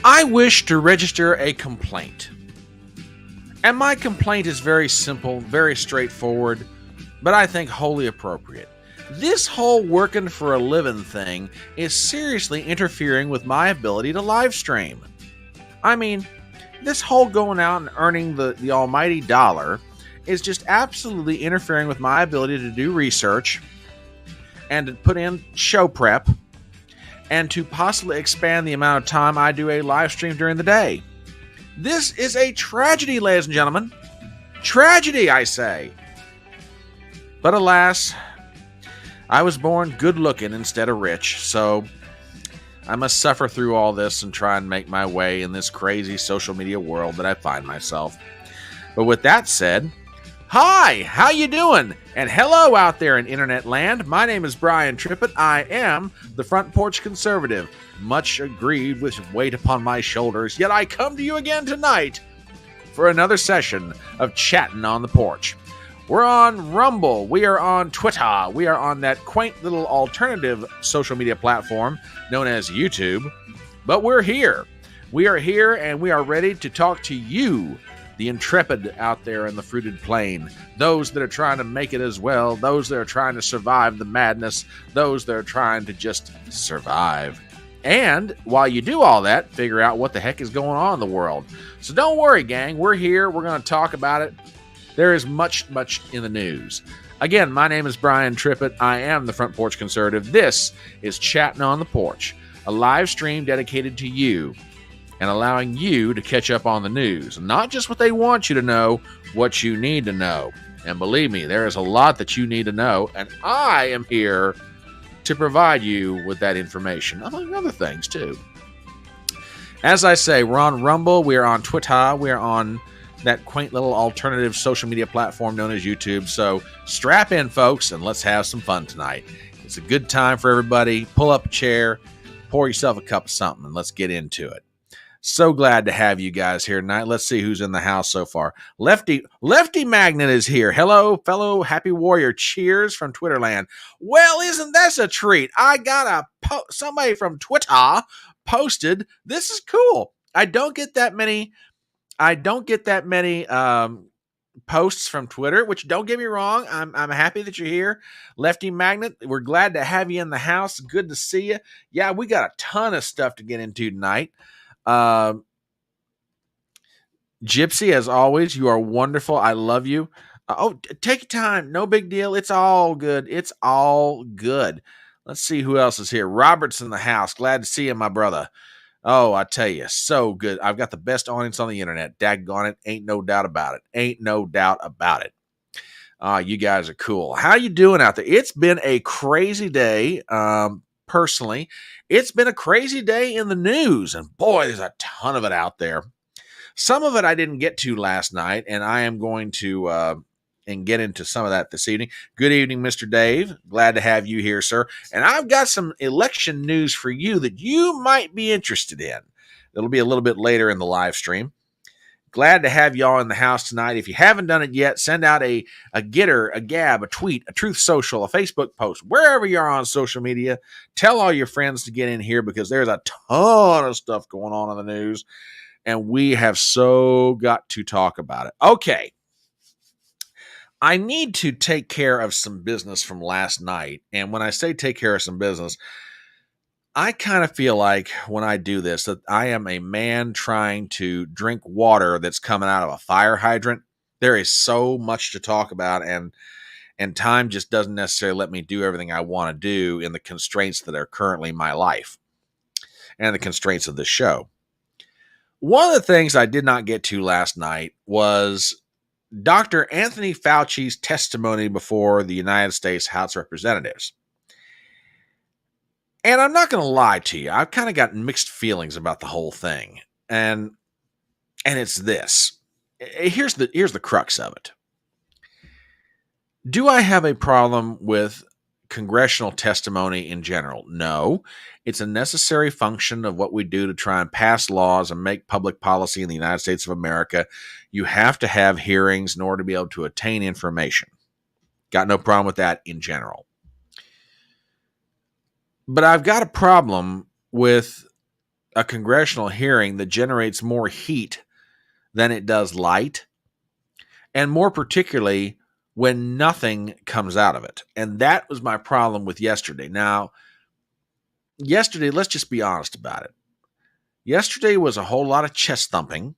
I wish to register a complaint. And my complaint is very simple, very straightforward, but I think wholly appropriate. This whole working for a living thing is seriously interfering with my ability to live stream. I mean, this whole going out and earning the almighty dollar is just absolutely interfering with my ability to do research and to put in show prep and to possibly expand the amount of time I do a live stream during the day. This is a tragedy, ladies and gentlemen. Tragedy, I say. But alas, I was born good looking instead of rich, so I must suffer through all this and try and make my way in this crazy social media world that I find myself. But with that said, hi, how you doing? And hello out there in internet land. My name is Brian Trippett. I am the Front Porch Conservative, much aggrieved with weight upon my shoulders, yet I come to you again tonight for another session of Chattin on the Porch. We're on Rumble, we are on Twitter, we are on that quaint little alternative social media platform known as YouTube, but we're here. We are here and we are ready to talk to you, the intrepid out there in the fruited plain, those that are trying to make it as well, those that are trying to survive the madness, those that are trying to just survive. And while you do all that, figure out what the heck is going on in the world. So don't worry, gang, we're here, we're going to talk about it. There is much in the news. Again, my name is Brian Trippett. I am the Front Porch Conservative. This is Chattin' on the Porch, a live stream dedicated to you and allowing you to catch up on the news. Not just what they want you to know, what you need to know. And believe me, there is a lot that you need to know, and I am here to provide you with that information, among other things, too. As I say, we're on Rumble, we are on Twitter, we are on that quaint little alternative social media platform known as YouTube. So strap in, folks, and let's have some fun tonight. It's a good time for everybody. Pull up a chair, pour yourself a cup of something, and let's get into it. So glad to have you guys here tonight. Let's see who's in the house so far. Lefty Magnet is here. Hello, fellow Happy Warrior. Cheers from Twitterland. Well, isn't this a treat? I got somebody from Twitter posted. This is cool. I don't get that many posts from Twitter, which, don't get me wrong, I'm happy that you're here. Lefty Magnet, we're glad to have you in the house. Good to see you. Yeah, we got a ton of stuff to get into tonight. Gypsy, as always, you are wonderful. I love you. Take your time. No big deal. It's all good. It's all good. Let's see who else is here. Robert's in the house. Glad to see you, my brother. Oh, I tell you, so good. I've got the best audience on the internet. Daggone it. Ain't no doubt about it. Ain't no doubt about it. You guys are cool. How you doing out there? It's been a crazy day. Personally, it's been a crazy day in the news, and boy, there's a ton of it out there. Some of it I didn't get to last night, and I am going to and get into some of that this evening. Good evening, Mr. Dave. Glad to have you here, sir. And I've got some election news for you that you might be interested in. It'll be a little bit later in the live stream. Glad to have y'all in the house tonight. If you haven't done it yet, send out a Getter, a Gab, a tweet, a Truth Social, a Facebook post, wherever you're on social media. Tell all your friends to get in here because there's a ton of stuff going on in the news, and we have so got to talk about it. Okay. I need to take care of some business from last night. And when I say take care of some business, I kind of feel like when I do this that I am a man trying to drink water that's coming out of a fire hydrant. There is so much to talk about, and time just doesn't necessarily let me do everything I want to do in the constraints that are currently my life and the constraints of this show. One of the things I did not get to last night was Dr. Anthony Fauci's testimony before the United States House of Representatives. And I'm not going to lie to you. I've kind of got mixed feelings about the whole thing. And it's this. Here's the crux of it. Do I have a problem with congressional testimony in general? No. It's a necessary function of what we do to try and pass laws and make public policy in the United States of America. You have to have hearings in order to be able to attain information. Got no problem with that in general. But I've got a problem with a congressional hearing that generates more heat than it does light, and more particularly when nothing comes out of it. And that was my problem with yesterday. Now, yesterday, let's just be honest about it. Yesterday was a whole lot of chest thumping.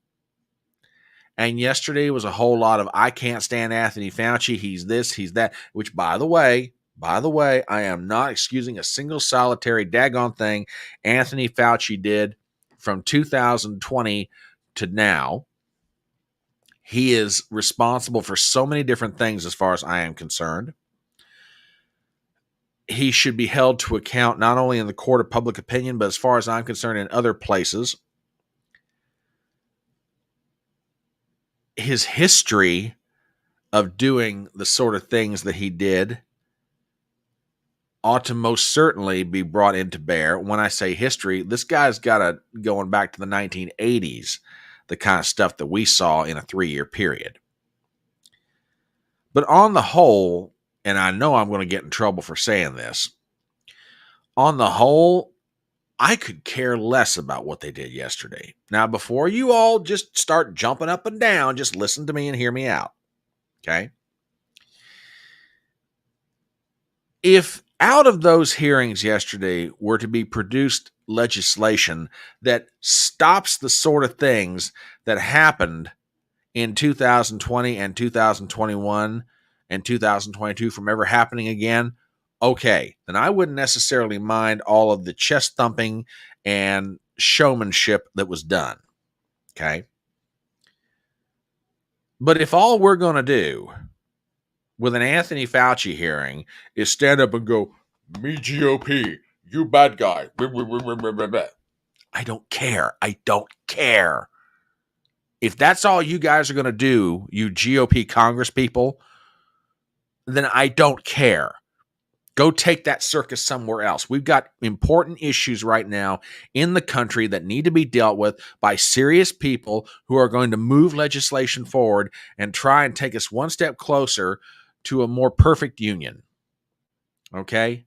And yesterday was a whole lot of I can't stand Anthony Fauci. He's this, he's that, which by the way, I am not excusing a single solitary daggone thing Anthony Fauci did from 2020 to now. He is responsible for so many different things as far as I am concerned. He should be held to account not only in the court of public opinion, but as far as I'm concerned, in other places. His history of doing the sort of things that he did ought to most certainly be brought into bear. When I say history, this guy's got going back to the 1980s, the kind of stuff that we saw in a 3-year period. But on the whole, and I know I'm going to get in trouble for saying this, on the whole, I could care less about what they did yesterday. Now, before you all just start jumping up and down, just listen to me and hear me out. Okay? If out of those hearings yesterday were to be produced legislation that stops the sort of things that happened in 2020 and 2021 and 2022 from ever happening again, okay, then I wouldn't necessarily mind all of the chest thumping and showmanship that was done. Okay. But if all we're going to do with an Anthony Fauci hearing is stand up and go, me GOP, you bad guy. I don't care. I don't care. If that's all you guys are going to do, you GOP Congress people, then I don't care. Go take that circus somewhere else. We've got important issues right now in the country that need to be dealt with by serious people who are going to move legislation forward and try and take us one step closer to a more perfect union. Okay?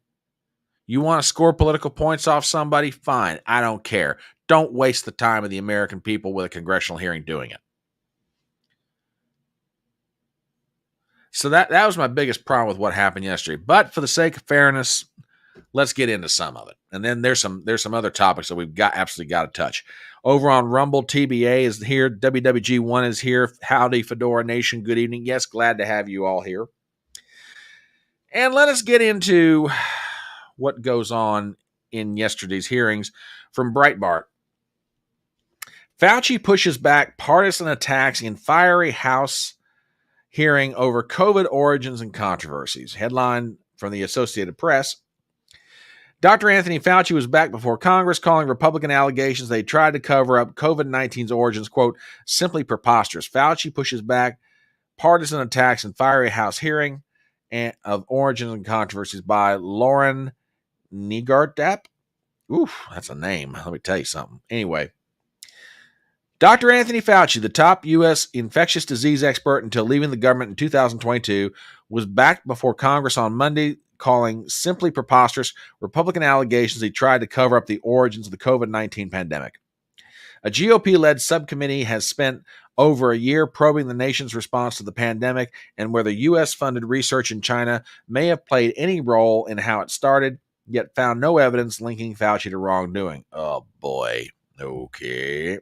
You want to score political points off somebody? Fine. I don't care. Don't waste the time of the American people with a congressional hearing doing it. So that was my biggest problem with what happened yesterday. But for the sake of fairness, let's get into some of it. And then there's some other topics that we've absolutely got to touch. Over on Rumble, TBA is here. WWG1 is here. Howdy, Fedora Nation. Good evening. Yes, glad to have you all here. And let us get into what goes on in yesterday's hearings from Breitbart. Fauci pushes back partisan attacks in fiery House hearing over COVID origins and controversies. Headline from the Associated Press. Dr. Anthony Fauci was back before Congress, calling Republican allegations they tried to cover up COVID-19's origins, quote, simply preposterous. Fauci pushes back partisan attacks in fiery House hearing of origins and controversies by Lauren Niegartap. Oof, that's a name. Let me tell you something. Anyway, Dr. Anthony Fauci, the top U.S. infectious disease expert until leaving the government in 2022, was back before Congress on Monday, calling simply preposterous Republican allegations he tried to cover up the origins of the COVID-19 pandemic. A GOP-led subcommittee has spent over a year probing the nation's response to the pandemic and whether U.S.-funded research in China may have played any role in how it started, yet found no evidence linking Fauci to wrongdoing. Oh, boy. Okay.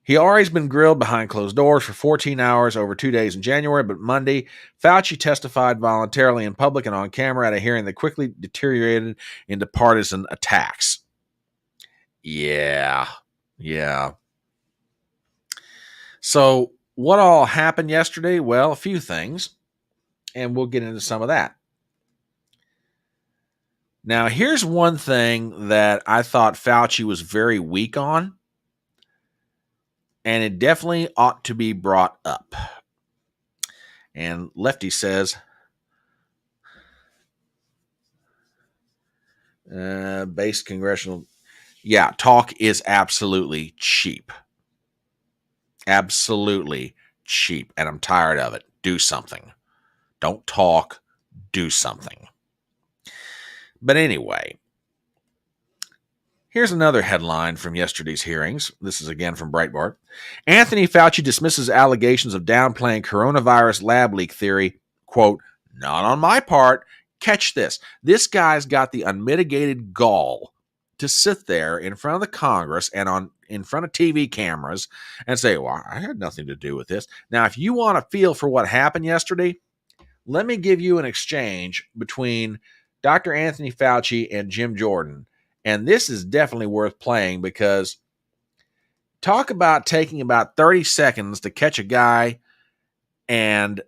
He already been grilled behind closed doors for 14 hours over 2 days in January, but Monday, Fauci testified voluntarily in public and on camera at a hearing that quickly deteriorated into partisan attacks. Yeah. So what all happened yesterday? Well, a few things, and we'll get into some of that. Now, here's one thing that I thought Fauci was very weak on, and it definitely ought to be brought up. And Lefty says, base congressional, yeah, talk is absolutely cheap. Absolutely cheap, and I'm tired of it. Do something. Don't talk, do something. But anyway, Here's another headline from yesterday's hearings. This is again from Breitbart. Anthony Fauci dismisses allegations of downplaying coronavirus lab leak theory. Quote, not on my part. Catch this. This guy's got the unmitigated gall to sit there in front of the Congress and in front of TV cameras and say, well, I had nothing to do with this. Now, if you want to feel for what happened yesterday, let me give you an exchange between Dr. Anthony Fauci and Jim Jordan. And this is definitely worth playing because talk about taking about 30 seconds to catch a guy, and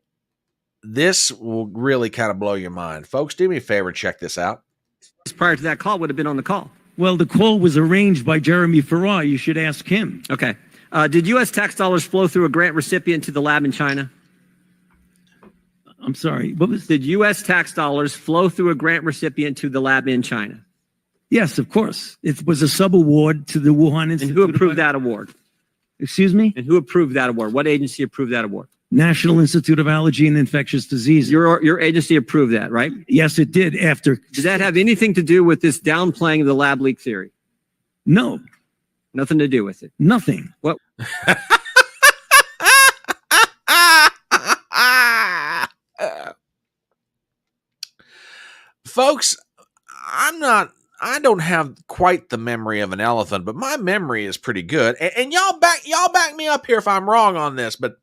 this will really kind of blow your mind. Folks, do me a favor, check this out. Prior to that call would have been on the call. Well, the call was arranged by Jeremy Farrar. You should ask him. Okay. Did U.S. tax dollars flow through a grant recipient to the lab in China? I'm sorry. What was? Did U.S. tax dollars flow through a grant recipient to the lab in China? Yes, of course. It was a sub-award to the Wuhan Institute. And who approved that award? Excuse me? And who approved that award? What agency approved that award? National Institute of Allergy and Infectious Diseases. Your agency approved that, right? Yes, it did. After. Did that have anything to do with this downplaying of the lab leak theory? No. Nothing to do with it. Nothing. What? Folks, I don't have quite the memory of an elephant, but my memory is pretty good. And y'all back me up here if I'm wrong on this, but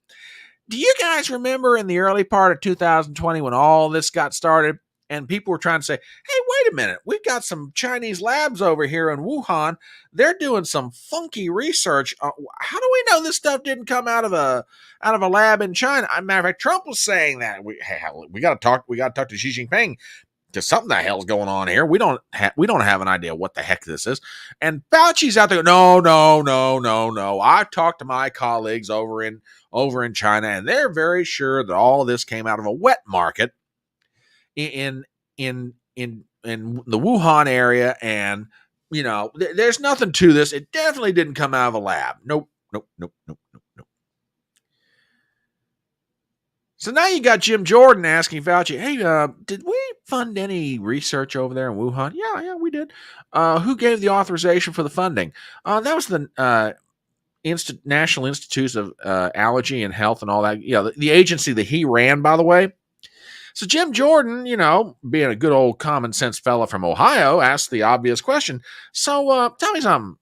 do you guys remember in the early part of 2020 when all this got started and people were trying to say, hey, wait a minute, we've got some Chinese labs over here in Wuhan. They're doing some funky research. How do we know this stuff didn't come out of a lab in China? As a matter of fact, Trump was saying that we got to talk to Xi Jinping. Because something the hell's going on here. We don't have an idea what the heck this is. And Fauci's out there. No. I've talked to my colleagues over in China, and they're very sure that all of this came out of a wet market in the Wuhan area. And there's nothing to this. It definitely didn't come out of a lab. Nope. So now you got Jim Jordan asking Fauci, hey, did we fund any research over there in Wuhan? Yeah, we did. Who gave the authorization for the funding? That was the National Institutes of Allergy and Health and all that. The agency that he ran, by the way. So Jim Jordan, being a good old common sense fella from Ohio, asked the obvious question. So tell me something.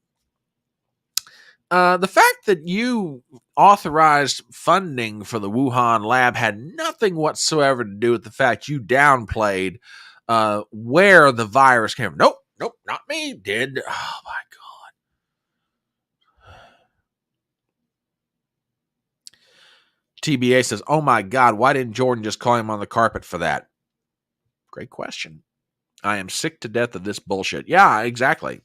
The fact that you authorized funding for the Wuhan lab had nothing whatsoever to do with the fact you downplayed where the virus came from. Nope, not me. Did. Oh, my God. TBA says, oh, my God, why didn't Jordan just call him on the carpet for that? Great question. I am sick to death of this bullshit. Yeah, exactly.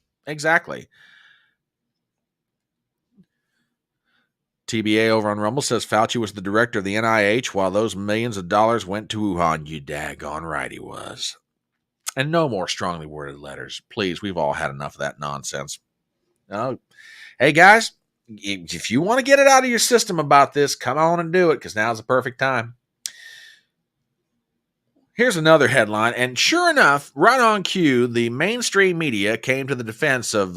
TBA over on Rumble says Fauci was the director of the NIH while those millions of dollars went to Wuhan. You daggone right he was. And no more strongly worded letters. Please, we've all had enough of that nonsense. Hey, guys, if you want to get it out of your system about this, come on and do it, because now's the perfect time. Here's another headline, and sure enough, right on cue, the mainstream media came to the defense of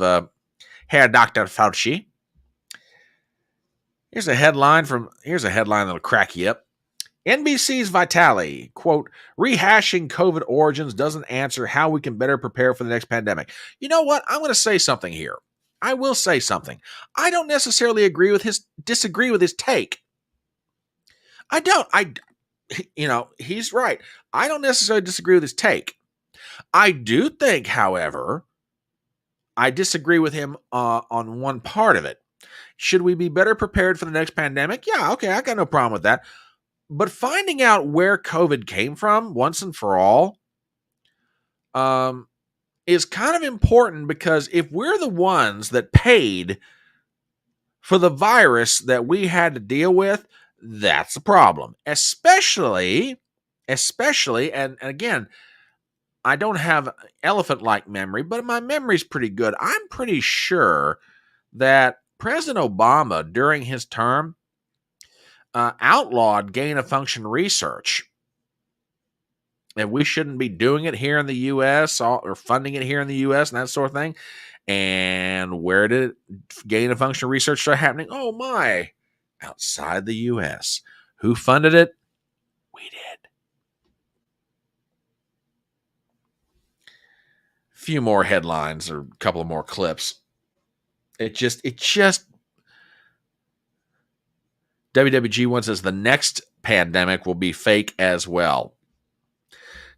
Herr Dr. Fauci. Here's a headline that'll crack you up. NBC's Vitale, quote, rehashing COVID origins doesn't answer how we can better prepare for the next pandemic. You know what? I'm going to say something here. I will say something. I don't necessarily disagree with his take. I don't. He's right. I don't necessarily disagree with his take. I do think, however, I disagree with him on one part of it. Should we be better prepared for the next pandemic? Yeah, okay, I got no problem with that. But finding out where COVID came from once and for all is kind of important, because if we're the ones that paid for the virus that we had to deal with, that's a problem. Especially, and again, I don't have elephant-like memory, but my memory's pretty good. I'm pretty sure that President Obama, during his term, outlawed gain-of-function research. And we shouldn't be doing it here in the U.S. or funding it here in the U.S. and that sort of thing. And where did gain of function research start happening? Oh my, outside the U.S. Who funded it? We did. A few more headlines or a couple of more clips. It just WWG1 says the next pandemic will be fake as well.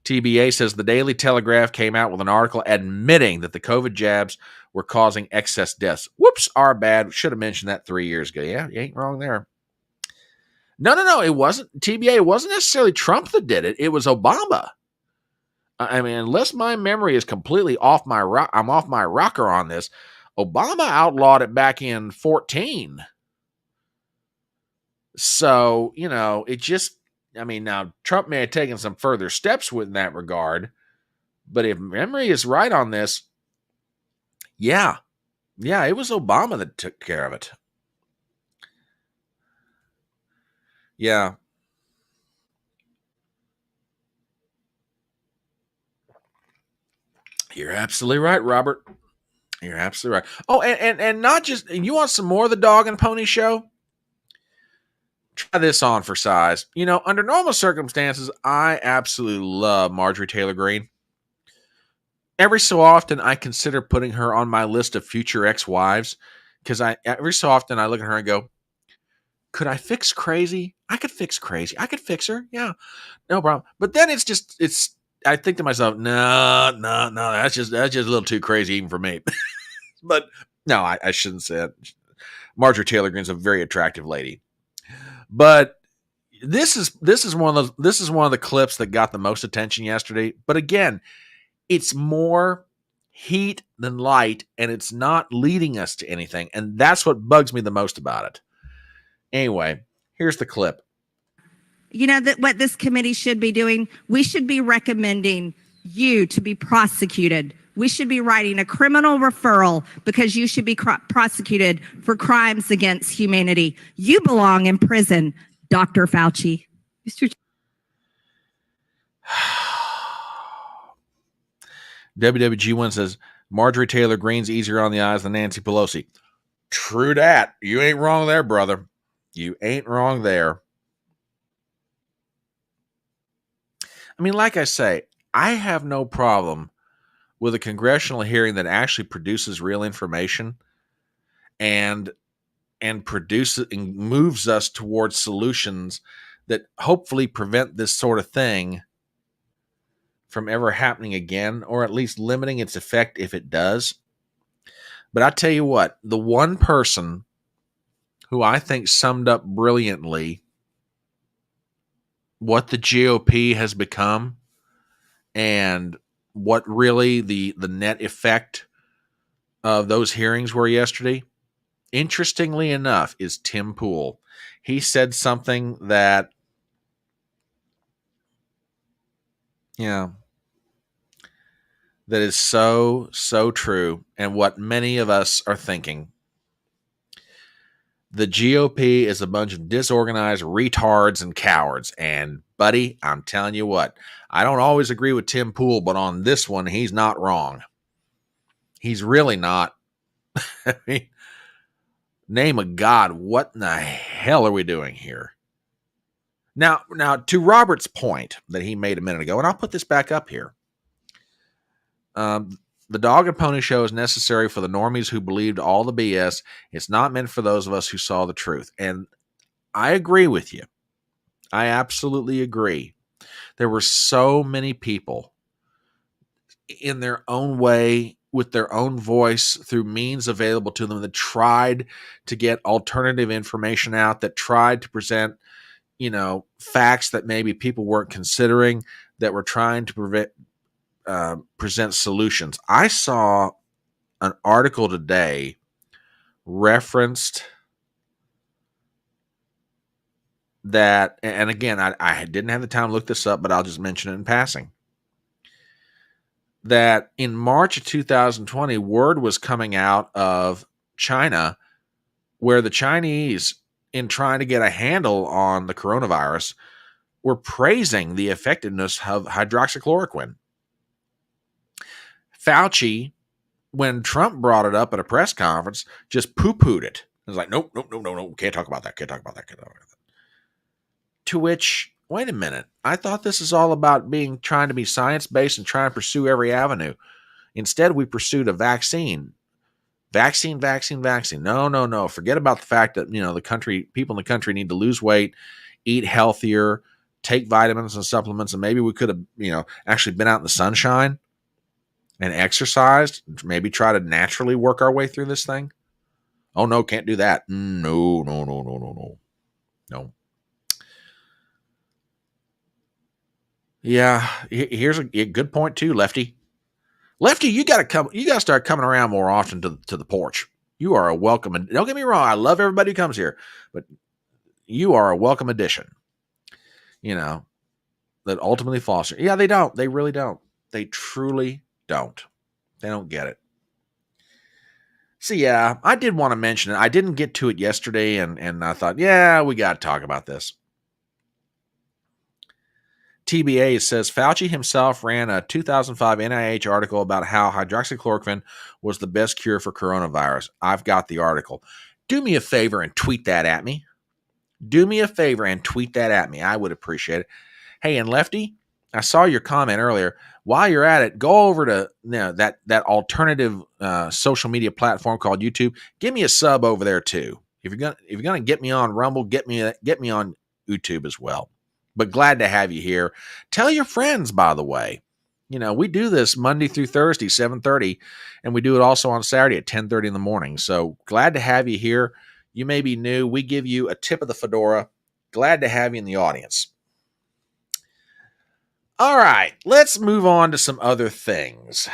TBA says the Daily Telegraph came out with an article admitting that the COVID jabs were causing excess deaths. Whoops, our bad. Should have mentioned that 3 years ago. Yeah, you ain't wrong there. No. It wasn't TBA. It wasn't necessarily Trump that did it. It was Obama. I mean, unless my memory is completely off my I'm off my rocker on this. Obama outlawed it back in 2014. So, it just, now Trump may have taken some further steps in that regard, but if memory is right on this, yeah, it was Obama that took care of it. Yeah. You're absolutely right, Robert. You're absolutely right. Oh, and not just, you want some more of the Dog and Pony Show? Try this on for size. Under normal circumstances, I absolutely love Marjorie Taylor Greene. Every so often, I consider putting her on my list of future ex-wives because every so often I look at her and go, could I fix crazy? I could fix crazy. I could fix her. Yeah, no problem. But then I think to myself, no, that's just a little too crazy even for me. But no, I shouldn't say it. Marjorie Taylor Greene's a very attractive lady. But this is one of the clips that got the most attention yesterday. But again, it's more heat than light, and it's not leading us to anything. And that's what bugs me the most about it. Anyway, here's the clip. What this committee should be doing, we should be recommending you to be prosecuted. We should be writing a criminal referral because you should be prosecuted for crimes against humanity. You belong in prison, Dr. Fauci. WWG1 says, Marjorie Taylor Greene's easier on the eyes than Nancy Pelosi. True that. You ain't wrong there, brother. You ain't wrong there. Like I say, I have no problem with a congressional hearing that actually produces real information and produces and moves us towards solutions that hopefully prevent this sort of thing from ever happening again, or at least limiting its effect if it does. But I tell you what, the one person who I think summed up brilliantly what the GOP has become and what really the net effect of those hearings were yesterday, interestingly enough, is Tim Pool. He said something that, that is so, so true, and what many of us are thinking. The GOP is a bunch of disorganized retards and cowards. And, buddy, I'm telling you what, I don't always agree with Tim Pool, but on this one, he's not wrong. He's really not. I mean, name of God, what in the hell are we doing here? Now, to Robert's point that he made a minute ago, and I'll put this back up here. The Dog and Pony Show is necessary for the normies who believed all the BS. It's not meant for those of us who saw the truth. And I agree with you. I absolutely agree. There were so many people in their own way, with their own voice, through means available to them, that tried to get alternative information out, that tried to present, facts that maybe people weren't considering, that were trying to present solutions. I saw an article today referenced that, and again, I didn't have the time to look this up, but I'll just mention it in passing, that in March of 2020, word was coming out of China where the Chinese, in trying to get a handle on the coronavirus, were praising the effectiveness of hydroxychloroquine. Fauci when Trump brought it up at a press conference, just poo-pooed it. It was like, nope, nope, nope, no, no, can't talk about that, can't talk about that, can't talk about that. To which, wait a minute, I thought this is all about trying to be science-based and trying to pursue every avenue. Instead, we pursued a vaccine. Vaccine. No, no, no. Forget about the fact that, people in the country need to lose weight, eat healthier, take vitamins and supplements, and maybe we could have, actually been out in the sunshine and exercised, maybe try to naturally work our way through this thing. Oh, no, can't do that. No. No. Yeah, here's a good point too, Lefty. Lefty, you got to start coming around more often to the porch. You are a welcome, and don't get me wrong, I love everybody who comes here, but you are a welcome addition. That ultimately foster. Yeah, they don't. They really don't. They truly don't. They don't get it. So yeah, I did want to mention it. I didn't get to it yesterday, and I thought, yeah, we got to talk about this. TBA says Fauci himself ran a 2005 NIH article about how hydroxychloroquine was the best cure for coronavirus. I've got the article. Do me a favor and tweet that at me. I would appreciate it. Hey, and Lefty, I saw your comment earlier. While you're at it, go over to that alternative social media platform called YouTube. Give me a sub over there too. If you're gonna get me on Rumble, get me on YouTube as well. But glad to have you here. Tell your friends, by the way. We do this Monday through Thursday, 7:30, and we do it also on Saturday at 10:30 in the morning. So glad to have you here. You may be new. We give you a tip of the fedora. Glad to have you in the audience. All right, let's move on to some other things.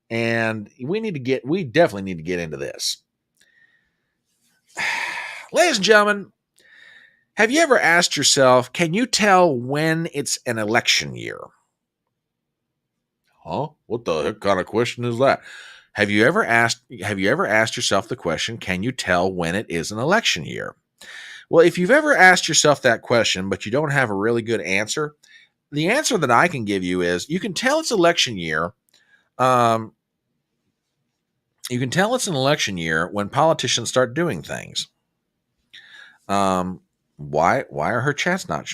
And we definitely need to get into this. Ladies and gentlemen, have you ever asked yourself, can you tell when it's an election year? Huh? What the heck kind of question is that? Have you ever asked yourself the question, can you tell when it is an election year? Well, if you've ever asked yourself that question, but you don't have a really good answer, the answer that I can give you is you can tell it's election year. You can tell it's an election year when politicians start doing things. Why are her chats not?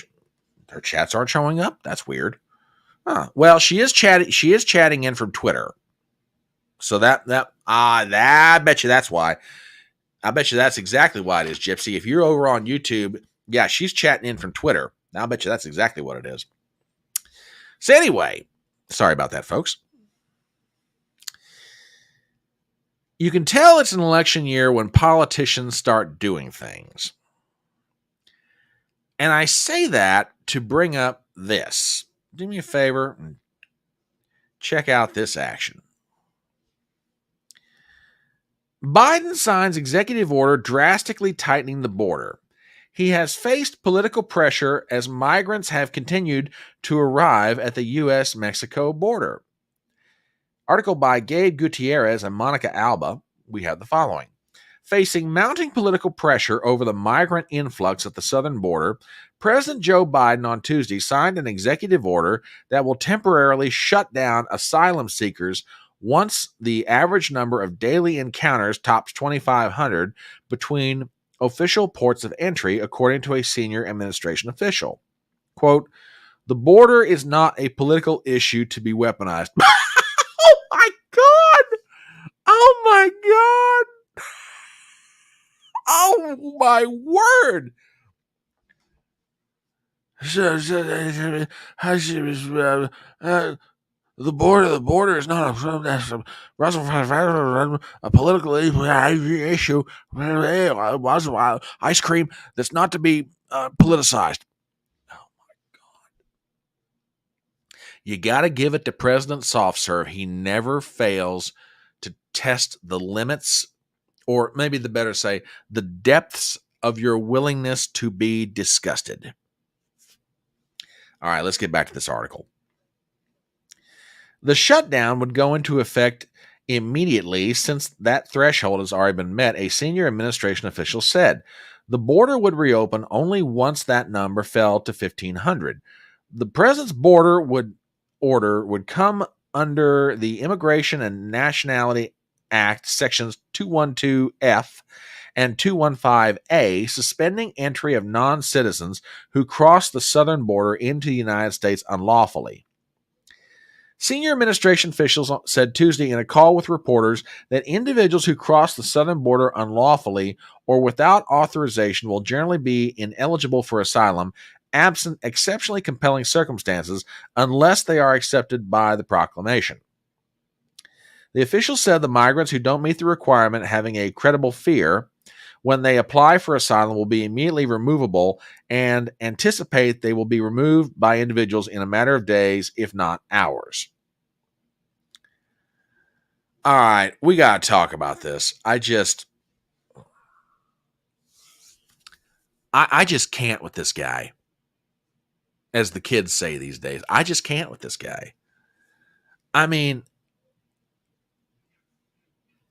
Her chats aren't showing up. That's weird. Well, she is chatting in from Twitter. So I bet you that's why. I bet you that's exactly why it is, Gypsy. If you're over on YouTube, yeah, she's chatting in from Twitter. I'll bet you that's exactly what it is. So anyway, sorry about that, folks. You can tell it's an election year when politicians start doing things. And I say that to bring up this. Do me a favor and check out this action. Biden signs executive order drastically tightening the border. He has faced political pressure as migrants have continued to arrive at the U.S.-Mexico border. Article by Gabe Gutierrez and Monica Alba. We have the following. Facing mounting political pressure over the migrant influx at the southern border, President Joe Biden on Tuesday signed an executive order that will temporarily shut down asylum seekers once the average number of daily encounters tops 2,500 between official ports of entry, according to a senior administration official. Quote, the border is not a political issue to be weaponized. Oh my God! Oh my God! Oh my word! The border is not a political issue. Ice cream that's not to be politicized. Oh my God! You got to give it to President Soft Serve. He never fails to test the limits, or maybe the better say, the depths of your willingness to be disgusted. All right, let's get back to this article. The shutdown would go into effect immediately since that threshold has already been met, a senior administration official said. The border would reopen only once that number fell to 1,500. The president's border order would come under the Immigration and Nationality Act, sections 212F and 215A, suspending entry of non-citizens who cross the southern border into the United States unlawfully. Senior administration officials said Tuesday in a call with reporters that individuals who cross the southern border unlawfully or without authorization will generally be ineligible for asylum, absent exceptionally compelling circumstances, unless they are accepted by the proclamation. The officials said the migrants who don't meet the requirement having a credible fear when they apply for asylum will be immediately removable and anticipate they will be removed by individuals in a matter of days, if not hours. All right, we got to talk about this. I just can't with this guy. As the kids say these days, I just can't with this guy. I mean,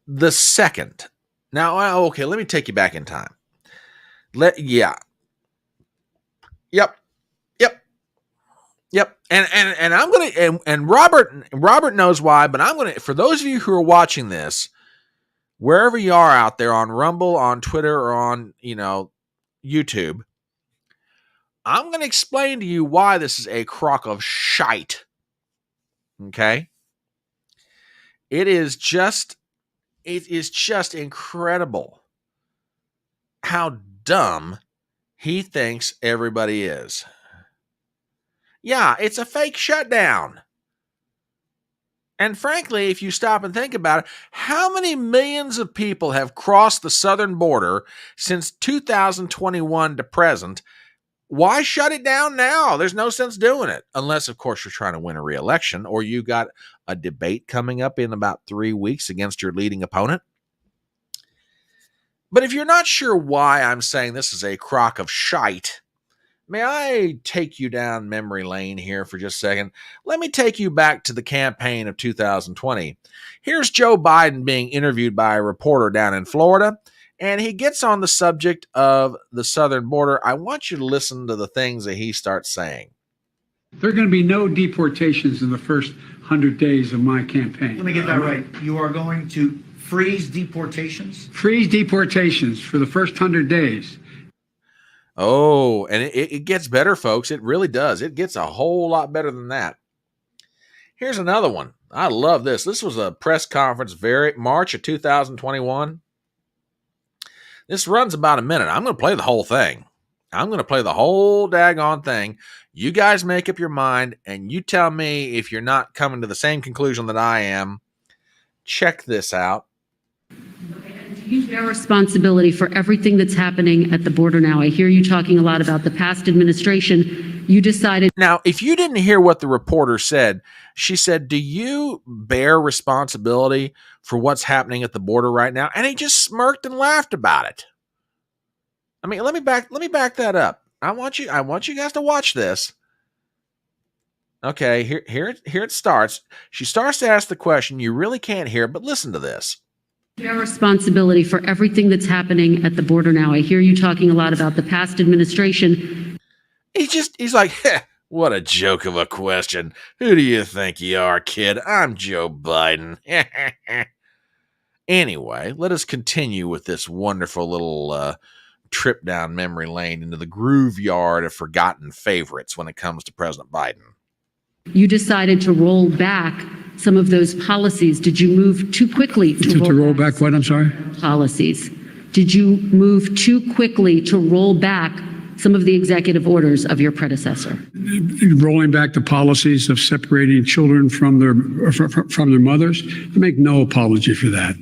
the second. Now, okay, let me take you back in time. Yep. And I'm gonna and Robert knows why, but I'm gonna, for those of you who are watching this, wherever you are out there on Rumble, on Twitter, or on YouTube, I'm gonna explain to you why this is a crock of shite. Okay? It is just incredible how dumb he thinks everybody is. Yeah, it's a fake shutdown. And frankly, if you stop and think about it, how many millions of people have crossed the southern border since 2021 to present? Why shut it down now? There's no sense doing it. Unless, of course, you're trying to win a re-election or you got a debate coming up in about 3 weeks against your leading opponent. But if you're not sure why I'm saying this is a crock of shite, may I take you down memory lane here for just a second? Let me take you back to the campaign of 2020. Here's Joe Biden being interviewed by a reporter down in Florida, and he gets on the subject of the southern border. I want you to listen to the things that he starts saying. There are going to be no deportations in the first 100 days of my campaign. Let me get that right. You are going to freeze deportations? Freeze deportations for the first 100 days. Oh, and it gets better, folks. It really does. It gets a whole lot better than that. Here's another one. I love this. This was a press conference, March of 2021. This runs about a minute. I'm going to play the whole thing. I'm going to play the whole daggone thing. You guys make up your mind, and you tell me if you're not coming to the same conclusion that I am. Check this out. You bear responsibility for everything that's happening at the border now. I hear you talking a lot about the past administration. You decided. Now, if you didn't hear what the reporter said, she said, "Do you bear responsibility for what's happening at the border right now?" And he just smirked and laughed about it. I mean, let me back that up. I want you guys to watch this. Okay, here it starts. She starts to ask the question. You really can't hear it, but listen to this. Bear responsibility for everything that's happening at the border now. I hear you talking a lot about the past administration. He's like, what a joke of a question. Who do you think you are, kid? I'm Joe Biden. Anyway, let us continue with this wonderful little trip down memory lane into the groove yard of forgotten favorites when it comes to President Biden. You decided to roll back some of those policies. Did you move too quickly To roll back what? I'm sorry? Policies? Did you move too quickly to roll back some of the executive orders of your predecessor? Rolling back the policies of separating children from their mothers. I make no apology for that.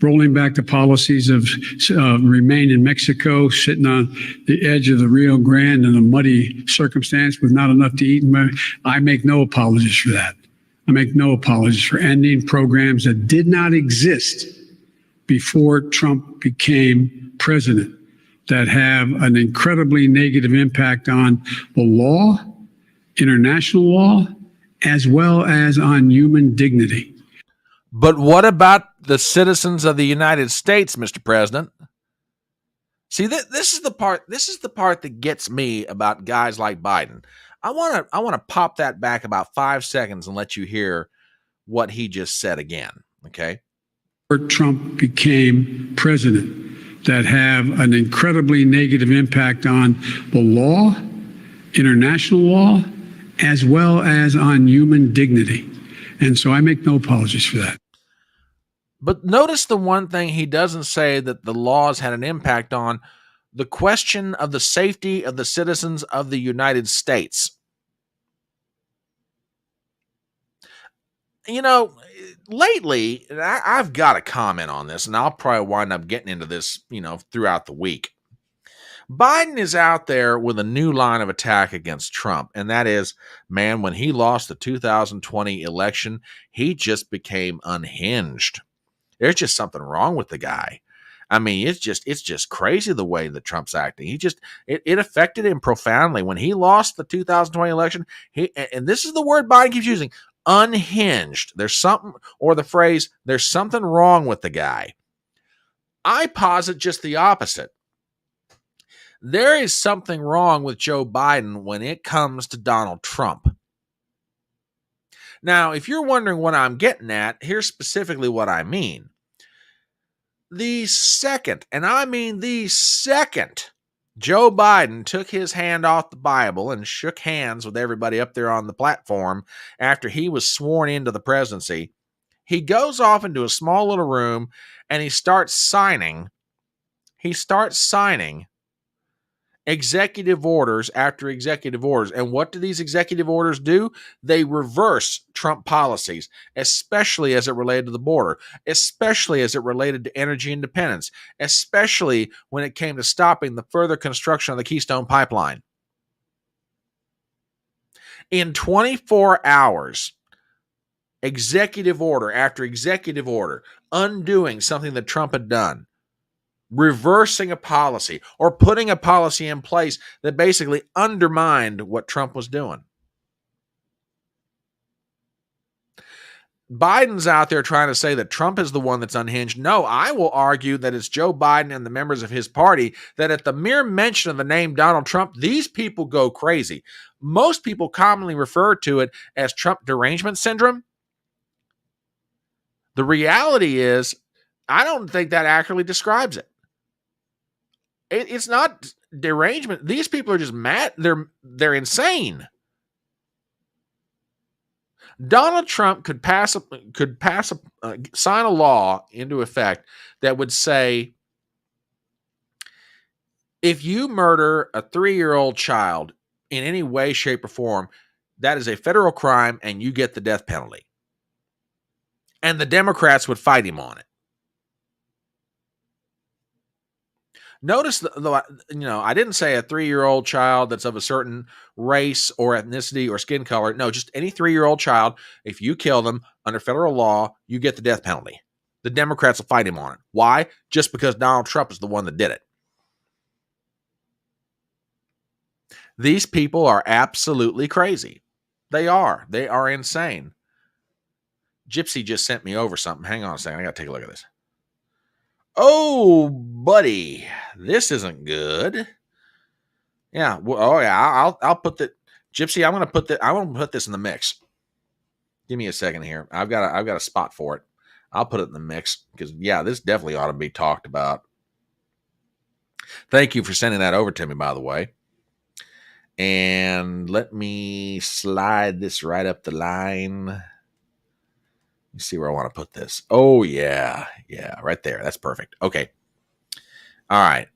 Rolling back the policies of remain in Mexico, sitting on the edge of the Rio Grande in a muddy circumstance with not enough to eat. I make no apologies for that. I make no apologies for ending programs that did not exist before Trump became president, that have an incredibly negative impact on the law, international law, as well as on human dignity. But what about the citizens of the United States, Mr. President? See, this is the part that gets me about guys like Biden. I want to pop that back about 5 seconds and let you hear what he just said again, okay? Trump became president that have an incredibly negative impact on the law, international law, as well as on human dignity. And so I make no apologies for that. But notice the one thing he doesn't say that the laws had an impact on: the question of the safety of the citizens of the United States. You know, lately, I've got to comment on this, and I'll probably wind up getting into this, throughout the week. Biden is out there with a new line of attack against Trump, and that is, man, when he lost the 2020 election, he just became unhinged. There's just something wrong with the guy. I mean, it's just crazy the way that Trump's acting. It affected him profoundly. When he lost the 2020 election, and this is the word Biden keeps using, unhinged. There's something, or the phrase, there's something wrong with the guy. I posit just the opposite. There is something wrong with Joe Biden when it comes to Donald Trump. Now, if you're wondering what I'm getting at, here's specifically what I mean. The second, and I mean the second, Joe Biden took his hand off the Bible and shook hands with everybody up there on the platform after he was sworn into the presidency, he goes off into a small little room and he starts signing executive orders after executive orders. And what do these executive orders do? They reverse Trump policies, especially as it related to the border, especially as it related to energy independence, especially when it came to stopping the further construction of the Keystone Pipeline. In 24 hours, executive order after executive order, undoing something that Trump had done, reversing a policy or putting a policy in place that basically undermined what Trump was doing. Biden's out there trying to say that Trump is the one that's unhinged. No, I will argue that it's Joe Biden and the members of his party that at the mere mention of the name Donald Trump, these people go crazy. Most people commonly refer to it as Trump derangement syndrome. The reality is, I don't think that accurately describes it. It's not derangement. These people are just mad. They're insane. Donald Trump could sign a law into effect that would say, if you murder a 3-year-old child in any way, shape, or form, that is a federal crime and you get the death penalty. And the Democrats would fight him on it. Notice, I didn't say a 3-year-old child that's of a certain race or ethnicity or skin color. No, just any 3-year-old child. If you kill them under federal law, you get the death penalty. The Democrats will fight him on it. Why? Just because Donald Trump is the one that did it. These people are absolutely crazy. They are. They are insane. Gypsy just sent me over something. Hang on a second. I got to take a look at this. Oh, buddy, this isn't good. Yeah. Well, oh, yeah. I'll put that. Gypsy, I'm going to put this in the mix. Give me a second here. I've got a spot for it. I'll put it in the mix because, yeah, this definitely ought to be talked about. Thank you for sending that over to me, by the way. And let me slide this right up the line. Let's see where I want to put this. Oh, yeah. Yeah, right there. That's perfect. Okay. All right.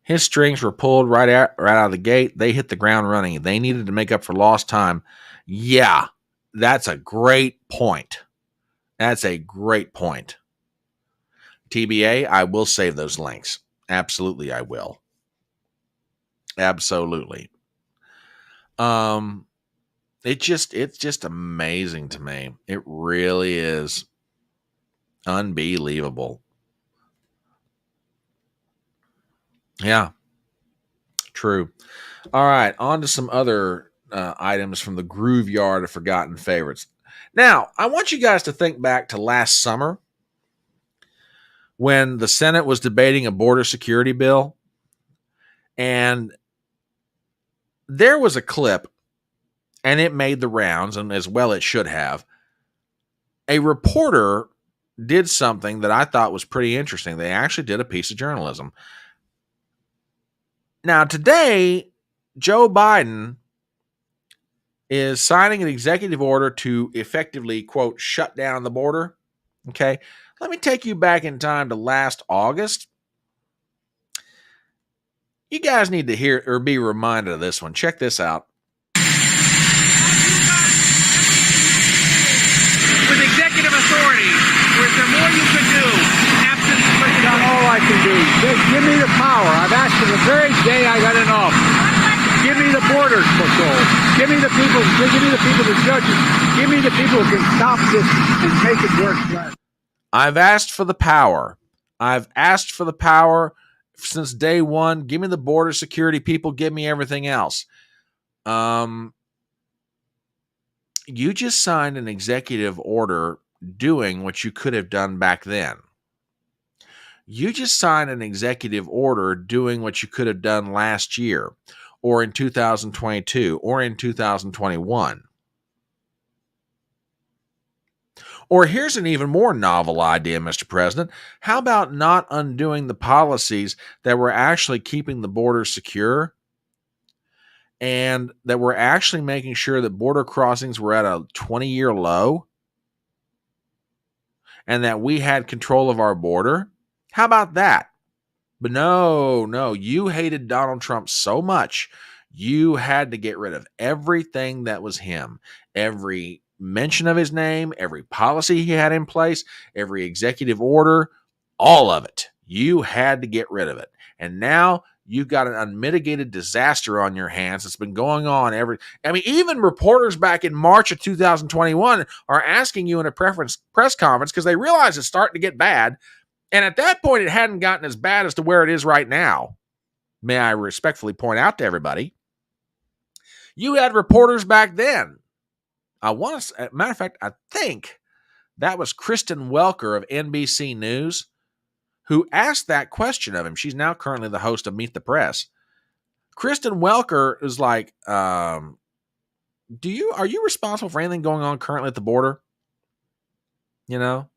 His strings were pulled right out of the gate. They hit the ground running. They needed to make up for lost time. Yeah, that's a great point. That's a great point. TBA, I will save those links. Absolutely, I will. Absolutely. It's just amazing to me. It really is unbelievable. Yeah, true. All right, on to some other items from the Groove Yard of Forgotten Favorites. Now, I want you guys to think back to last summer when the Senate was debating a border security bill, and there was a clip and it made the rounds, and as well it should have. A reporter did something that I thought was pretty interesting. They actually did a piece of journalism. Now, today, Joe Biden is signing an executive order to effectively, quote, shut down the border. Okay. Let me take you back in time to last August. You guys need to hear or be reminded of this one. Check this out. With executive authority, or is there more you could do? Not all I can do. Just give me the power. I've asked for the very day I got in office. Give me the border control. Give me the people. Give me the people, the judges. Give me the people who can stop this and make it work right. I've asked for the power. I've asked for the power since day one. Give me the border security people. Give me everything else. You just signed an executive order doing what you could have done back then. You just signed an executive order doing what you could have done last year, or in 2022, or in 2021. Or here's an even more novel idea, Mr. President. How about not undoing the policies that were actually keeping the border secure and that were actually making sure that border crossings were at a 20-year low and that we had control of our border? How about that? But no, you hated Donald Trump so much, you had to get rid of everything that was him. Every mention of his name, every policy he had in place, every executive order, all of it. You had to get rid of it. And now you've got an unmitigated disaster on your hands. It's been going on even reporters back in March of 2021 are asking you in a press conference because they realize it's starting to get bad. And at that point, it hadn't gotten as bad as to where it is right now. May I respectfully point out to everybody, you had reporters back then. Matter of fact, I think that was Kristen Welker of NBC News who asked that question of him. She's now currently the host of Meet the Press. Kristen Welker is like, are you responsible for anything going on currently at the border? You know?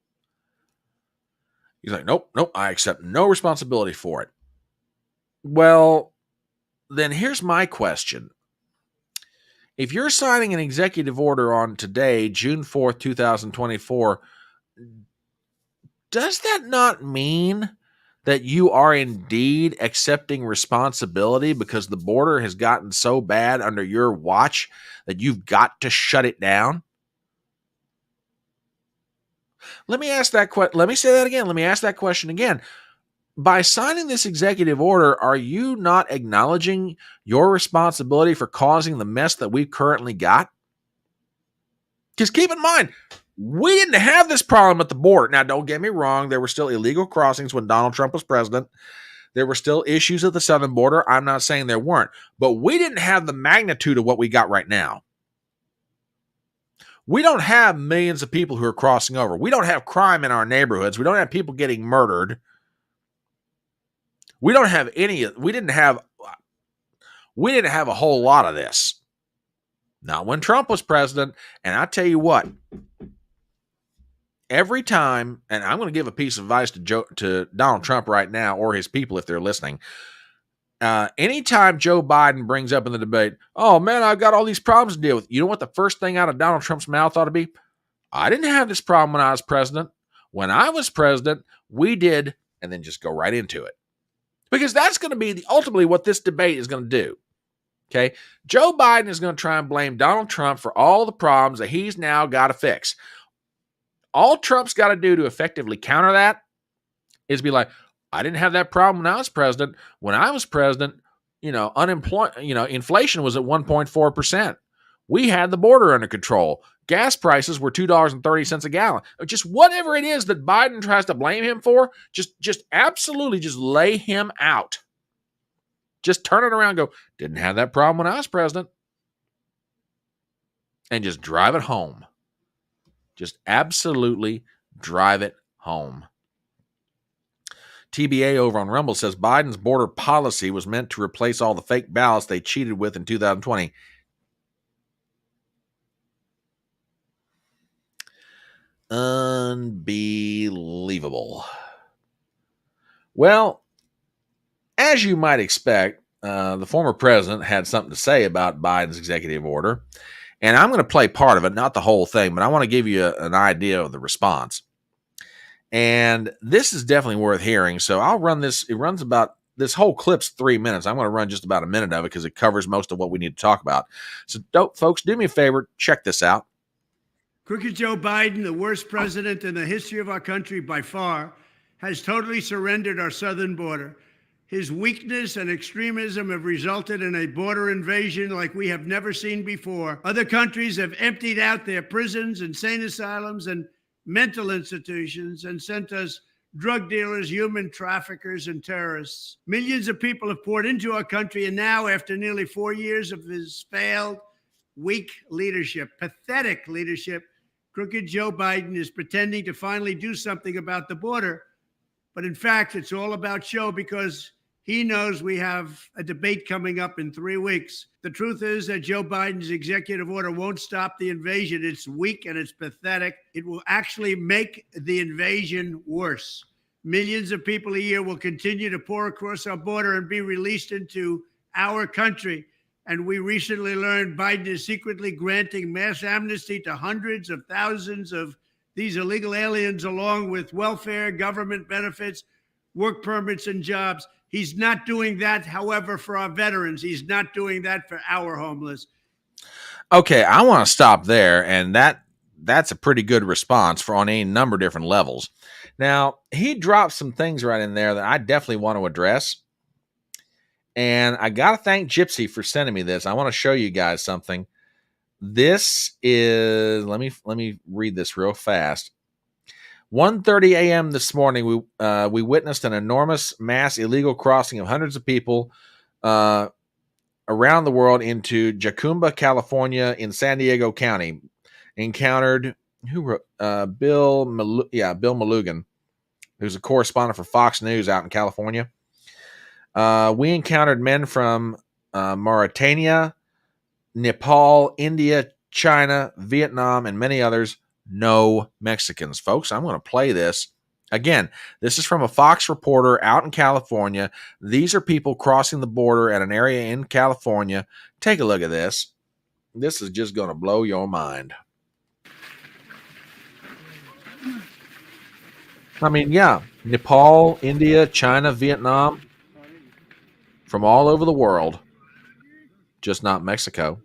He's like, nope, I accept no responsibility for it. Well, then here's my question. If you're signing an executive order on today, June 4th, 2024, does that not mean that you are indeed accepting responsibility because the border has gotten so bad under your watch that you've got to shut it down? Let me ask that question. Let me say that again. Let me ask that question again. By signing this executive order, are you not acknowledging your responsibility for causing the mess that we've currently got? Because keep in mind, we didn't have this problem at the border. Now, don't get me wrong. There were still illegal crossings when Donald Trump was president. There were still issues at the southern border. I'm not saying there weren't. But we didn't have the magnitude of what we got right now. We don't have millions of people who are crossing over. We don't have crime in our neighborhoods. We don't have people getting murdered. We don't have we didn't have a whole lot of this. Not when Trump was president. And I tell you what, every time, and I'm going to give a piece of advice to Donald Trump right now, or his people if they're listening. Anytime Joe Biden brings up in the debate, oh man, I've got all these problems to deal with. You know what the first thing out of Donald Trump's mouth ought to be? I didn't have this problem when I was president. When I was president, we did, and then just go right into it. Because that's going to be ultimately what this debate is going to do. Okay? Joe Biden is going to try and blame Donald Trump for all the problems that he's now got to fix. All Trump's got to do to effectively counter that is be like, I didn't have that problem when I was president. When I was president, inflation was at 1.4%. We had the border under control. Gas prices were $2.30 a gallon. Just whatever it is that Biden tries to blame him for, just absolutely just lay him out. Just turn it around and go, didn't have that problem when I was president. And just drive it home. Just absolutely drive it home. TBA over on Rumble says Biden's border policy was meant to replace all the fake ballots they cheated with in 2020. Unbelievable. Well, as you might expect, the former president had something to say about Biden's executive order. And I'm going to play part of it, not the whole thing, but I want to give you an idea of the response. And this is definitely worth hearing. So I'll run this. It runs about, this whole clip's 3 minutes. I'm going to run just about a minute of it because it covers most of what we need to talk about. So, folks, do me a favor, check this out. Crooked Joe Biden, the worst president in the history of our country by far, has totally surrendered our southern border. His weakness and extremism have resulted in a border invasion like we have never seen before. Other countries have emptied out their prisons, insane asylums, and mental institutions and sent us drug dealers, human traffickers, and terrorists. Millions of people have poured into our country, and now, after nearly 4 years of his failed, weak leadership, pathetic leadership, Crooked Joe Biden is pretending to finally do something about the border. But in fact, it's all about show because he knows we have a debate coming up in 3 weeks. The truth is that Joe Biden's executive order won't stop the invasion. It's weak and it's pathetic. It will actually make the invasion worse. Millions of people a year will continue to pour across our border and be released into our country. And we recently learned Biden is secretly granting mass amnesty to hundreds of thousands of these illegal aliens, along with welfare, government benefits, work permits, and jobs. He's not doing that, however, for our veterans. He's not doing that for our homeless. Okay, I want to stop there, and that's a pretty good response for on a number of different levels. Now, he dropped some things right in there that I definitely want to address. And I got to thank Gypsy for sending me this. I want to show you guys something. This is, let me read this real fast. 1:30 a.m. this morning, we witnessed an enormous mass illegal crossing of hundreds of people around the world into Jacumba, California, in San Diego County. Encountered Bill Malugan, who's a correspondent for Fox News out in California. We encountered men from Mauritania, Nepal, India, China, Vietnam, and many others. No Mexicans, folks. I'm going to play this. Again, this is from a Fox reporter out in California. These are people crossing the border at an area in California. Take a look at this. This is just going to blow your mind. I mean, yeah, Nepal, India, China, Vietnam, from all over the world, just not Mexico.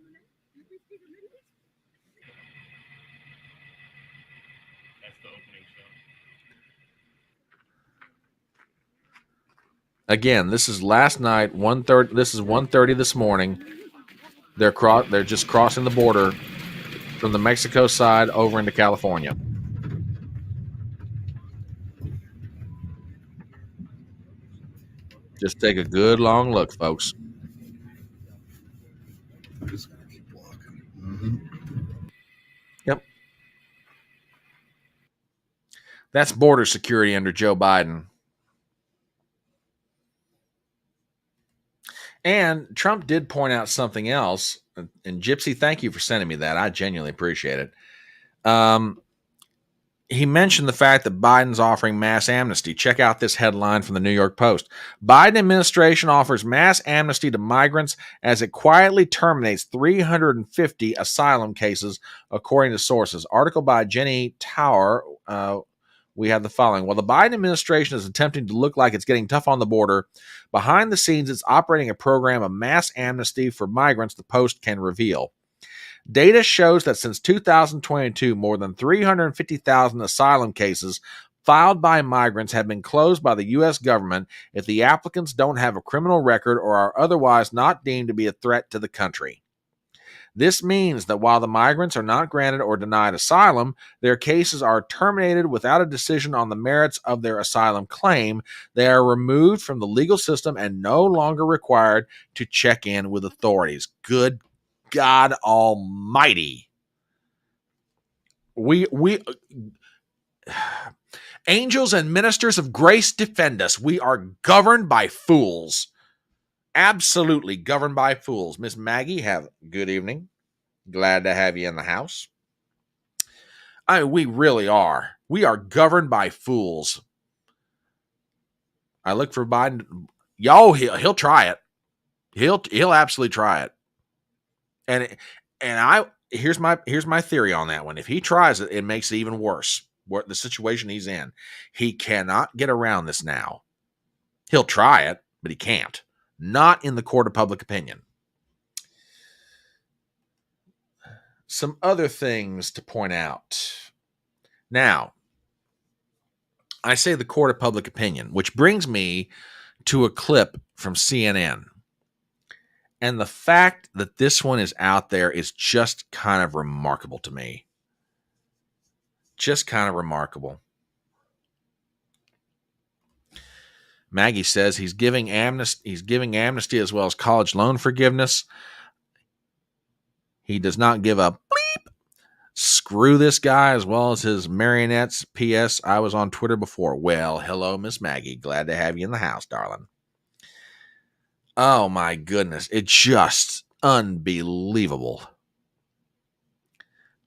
Again, this is last night, 1:30. This is 1:30 this morning. They're just crossing the border from the Mexico side over into California. Just take a good long look, folks. Yep. That's border security under Joe Biden. And Trump did point out something else. And Gypsy, thank you for sending me that. I genuinely appreciate it. He mentioned the fact that Biden's offering mass amnesty. Check out this headline from the New York Post. Biden administration offers mass amnesty to migrants as it quietly terminates 350 asylum cases, according to sources. Article by Jenny Tower. We have the following. While the Biden administration is attempting to look like it's getting tough on the border, behind the scenes it's operating a program of mass amnesty for migrants, the Post can reveal. Data shows that since 2022, more than 350,000 asylum cases filed by migrants have been closed by the U.S. government if the applicants don't have a criminal record or are otherwise not deemed to be a threat to the country. This means that while the migrants are not granted or denied asylum, their cases are terminated without a decision on the merits of their asylum claim. They are removed from the legal system and no longer required to check in with authorities. Good God Almighty. We angels and ministers of grace defend us. We are governed by fools. Absolutely governed by fools. Miss Maggie, have good evening. Glad to have you in the house. We really are. We are governed by fools. I look for Biden. He'll try it. He'll absolutely try it. And here's my theory on that one. If he tries it, it makes it even worse. What the situation he's in. He cannot get around this now. He'll try it, but he can't. Not in the court of public opinion. Some other things to point out. Now, I say the court of public opinion, which brings me to a clip from CNN. And the fact that this one is out there is just kind of remarkable to me. Just kind of remarkable. Maggie says he's giving amnesty as well as college loan forgiveness. He does not give a bleep. Screw this guy as well as his marionettes. P.S. I was on Twitter before. Well, hello, Miss Maggie. Glad to have you in the house, darling. Oh, my goodness. It's just unbelievable.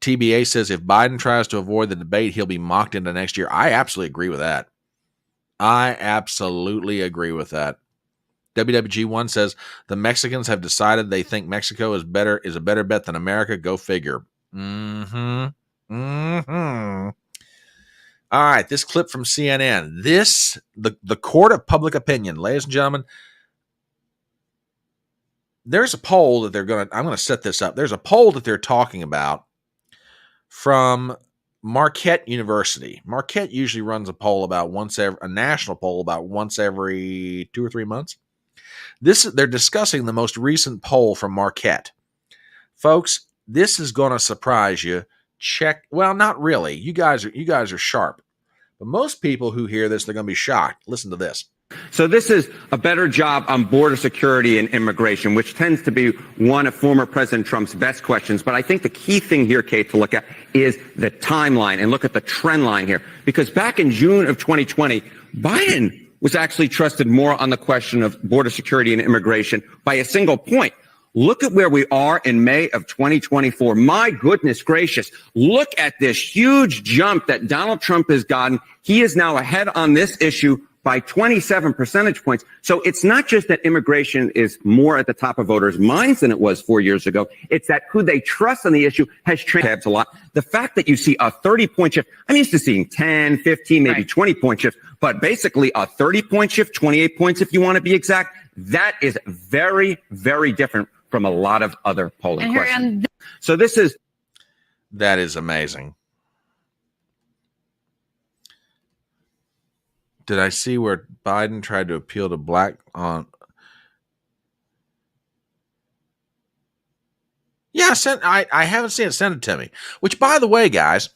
TBA says if Biden tries to avoid the debate, he'll be mocked into next year. I absolutely agree with that. WWG1 says the Mexicans have decided they think Mexico is a better bet than America. Go figure. All right, this clip from CNN. The court of public opinion, ladies and gentlemen. There's a poll that I'm going to set this up. There's a poll that they're talking about from Marquette University. Marquette usually runs a poll a national poll about once every 2 or 3 months. They're discussing the most recent poll from Marquette. Folks, this is going to surprise you. Well, not really. You guys are sharp. But most people who hear this, they're going to be shocked. Listen to this. So this is a better job on border security and immigration, which tends to be one of former President Trump's best questions. But I think the key thing here, Kate, to look at is the timeline and look at the trend line here. Because back in June of 2020, Biden was actually trusted more on the question of border security and immigration by a single point. Look at where we are in May of 2024. My goodness gracious. Look at this huge jump that Donald Trump has gotten. He is now ahead on this issue by 27 percentage points. So it's not just that immigration is more at the top of voters' minds than it was 4 years ago. It's that who they trust on the issue has changed a lot. The fact that you see a 30-point shift, I'm used to seeing 10, 15, maybe 20-point shift, but basically a 30-point shift, 28 points if you want to be exact, that is very, very different from a lot of other polling questions. So that is amazing. Did I see where Biden tried to appeal to black on? Yeah, I haven't seen it. Send it to me. Which, by the way, guys,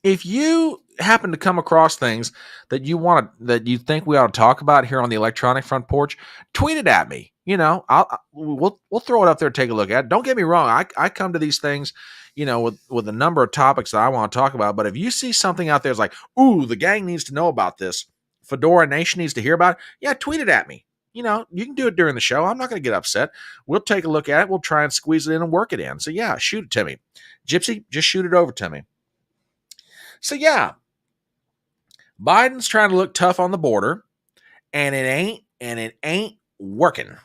if you happen to come across things that you think we ought to talk about here on the electronic front porch, tweet it at me. We'll throw it up there, take a look at it. Don't get me wrong. I come to these things, with a number of topics that I want to talk about. But if you see something out there that's like, ooh, the gang needs to know about this, Fedora Nation needs to hear about it, yeah, tweet it at me. You can do it during the show. I'm not going to get upset. We'll take a look at it. We'll try and squeeze it in and work it in. So, yeah, shoot it to me. Gypsy, just shoot it over to me. So, yeah, Biden's trying to look tough on the border, and it ain't working.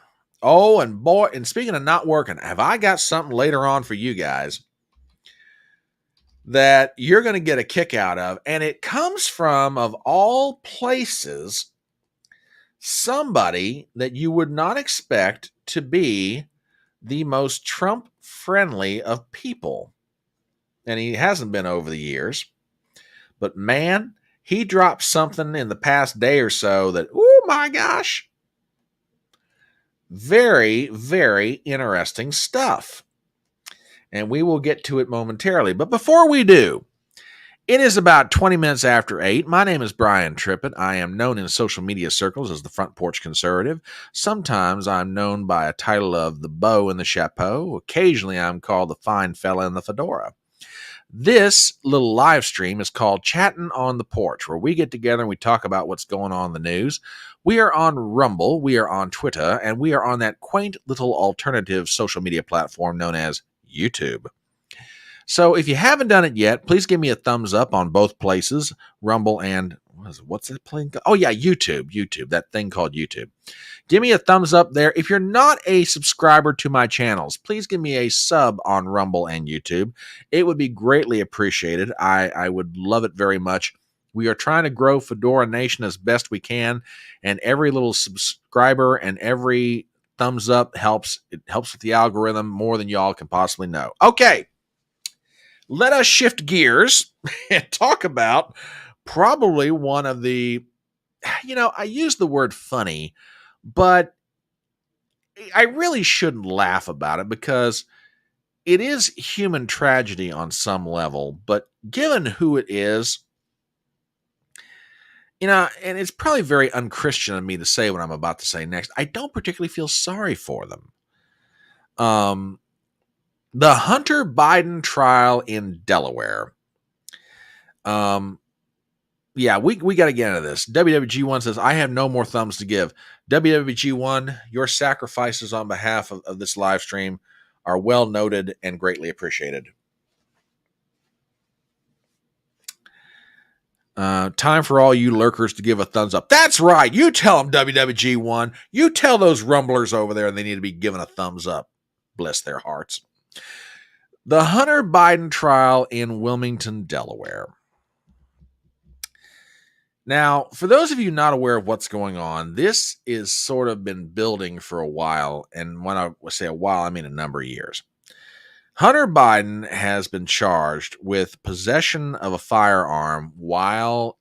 Oh, and boy, and speaking of not working, have I got something later on for you guys that you're going to get a kick out of, and it comes from, of all places, somebody that you would not expect to be the most Trump-friendly of people. And he hasn't been over the years. But man, he dropped something in the past day or so that, oh my gosh, very, very interesting stuff. And we will get to it momentarily. But before we do, it is about 20 minutes after 8. My name is Brian Trippett. I am known in social media circles as the Front Porch Conservative. Sometimes I'm known by a title of the beau in the chapeau. Occasionally I'm called the fine fella in the fedora. This little live stream is called Chattin on the Porch, where we get together and we talk about what's going on in the news. We are on Rumble, we are on Twitter, and we are on that quaint little alternative social media platform known as YouTube. So if you haven't done it yet, please give me a thumbs up on both places, Rumble and what's that playing? Oh yeah, YouTube, that thing called YouTube. Give me a thumbs up there. If you're not a subscriber to my channels, please give me a sub on Rumble and YouTube. It would be greatly appreciated. I would love it very much. We are trying to grow Fedora Nation as best we can, and every little subscriber and every thumbs up helps. It helps with the algorithm more than y'all can possibly know. Okay, let us shift gears and talk about probably one of the, I use the word funny, but I really shouldn't laugh about it because it is human tragedy on some level. But given who it is, and it's probably very unchristian of me to say what I'm about to say next, I don't particularly feel sorry for them. The Hunter Biden trial in Delaware. Yeah, we got to get into this. WWG1 says, I have no more thumbs to give. WWG1, your sacrifices on behalf of this live stream are well noted and greatly appreciated. Time for all you lurkers to give a thumbs up. That's right. You tell them, WWG1. You tell those rumblers over there they need to be given a thumbs up. Bless their hearts. The Hunter Biden trial in Wilmington, Delaware. Now, for those of you not aware of what's going on, this is sort of been building for a while. And when I say a while, I mean a number of years. Hunter Biden has been charged with possession of a firearm while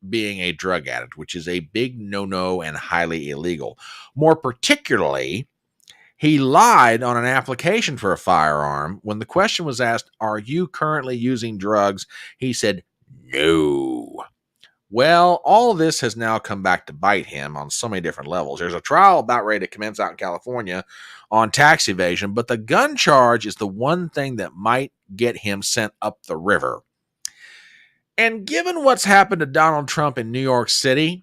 being a drug addict, which is a big no-no and highly illegal. More particularly, he lied on an application for a firearm. When the question was asked, are you currently using drugs? He said, no. Well, all of this has now come back to bite him on so many different levels. There's a trial about ready to commence out in California on tax evasion, but the gun charge is the one thing that might get him sent up the river. And given what's happened to Donald Trump in New York City,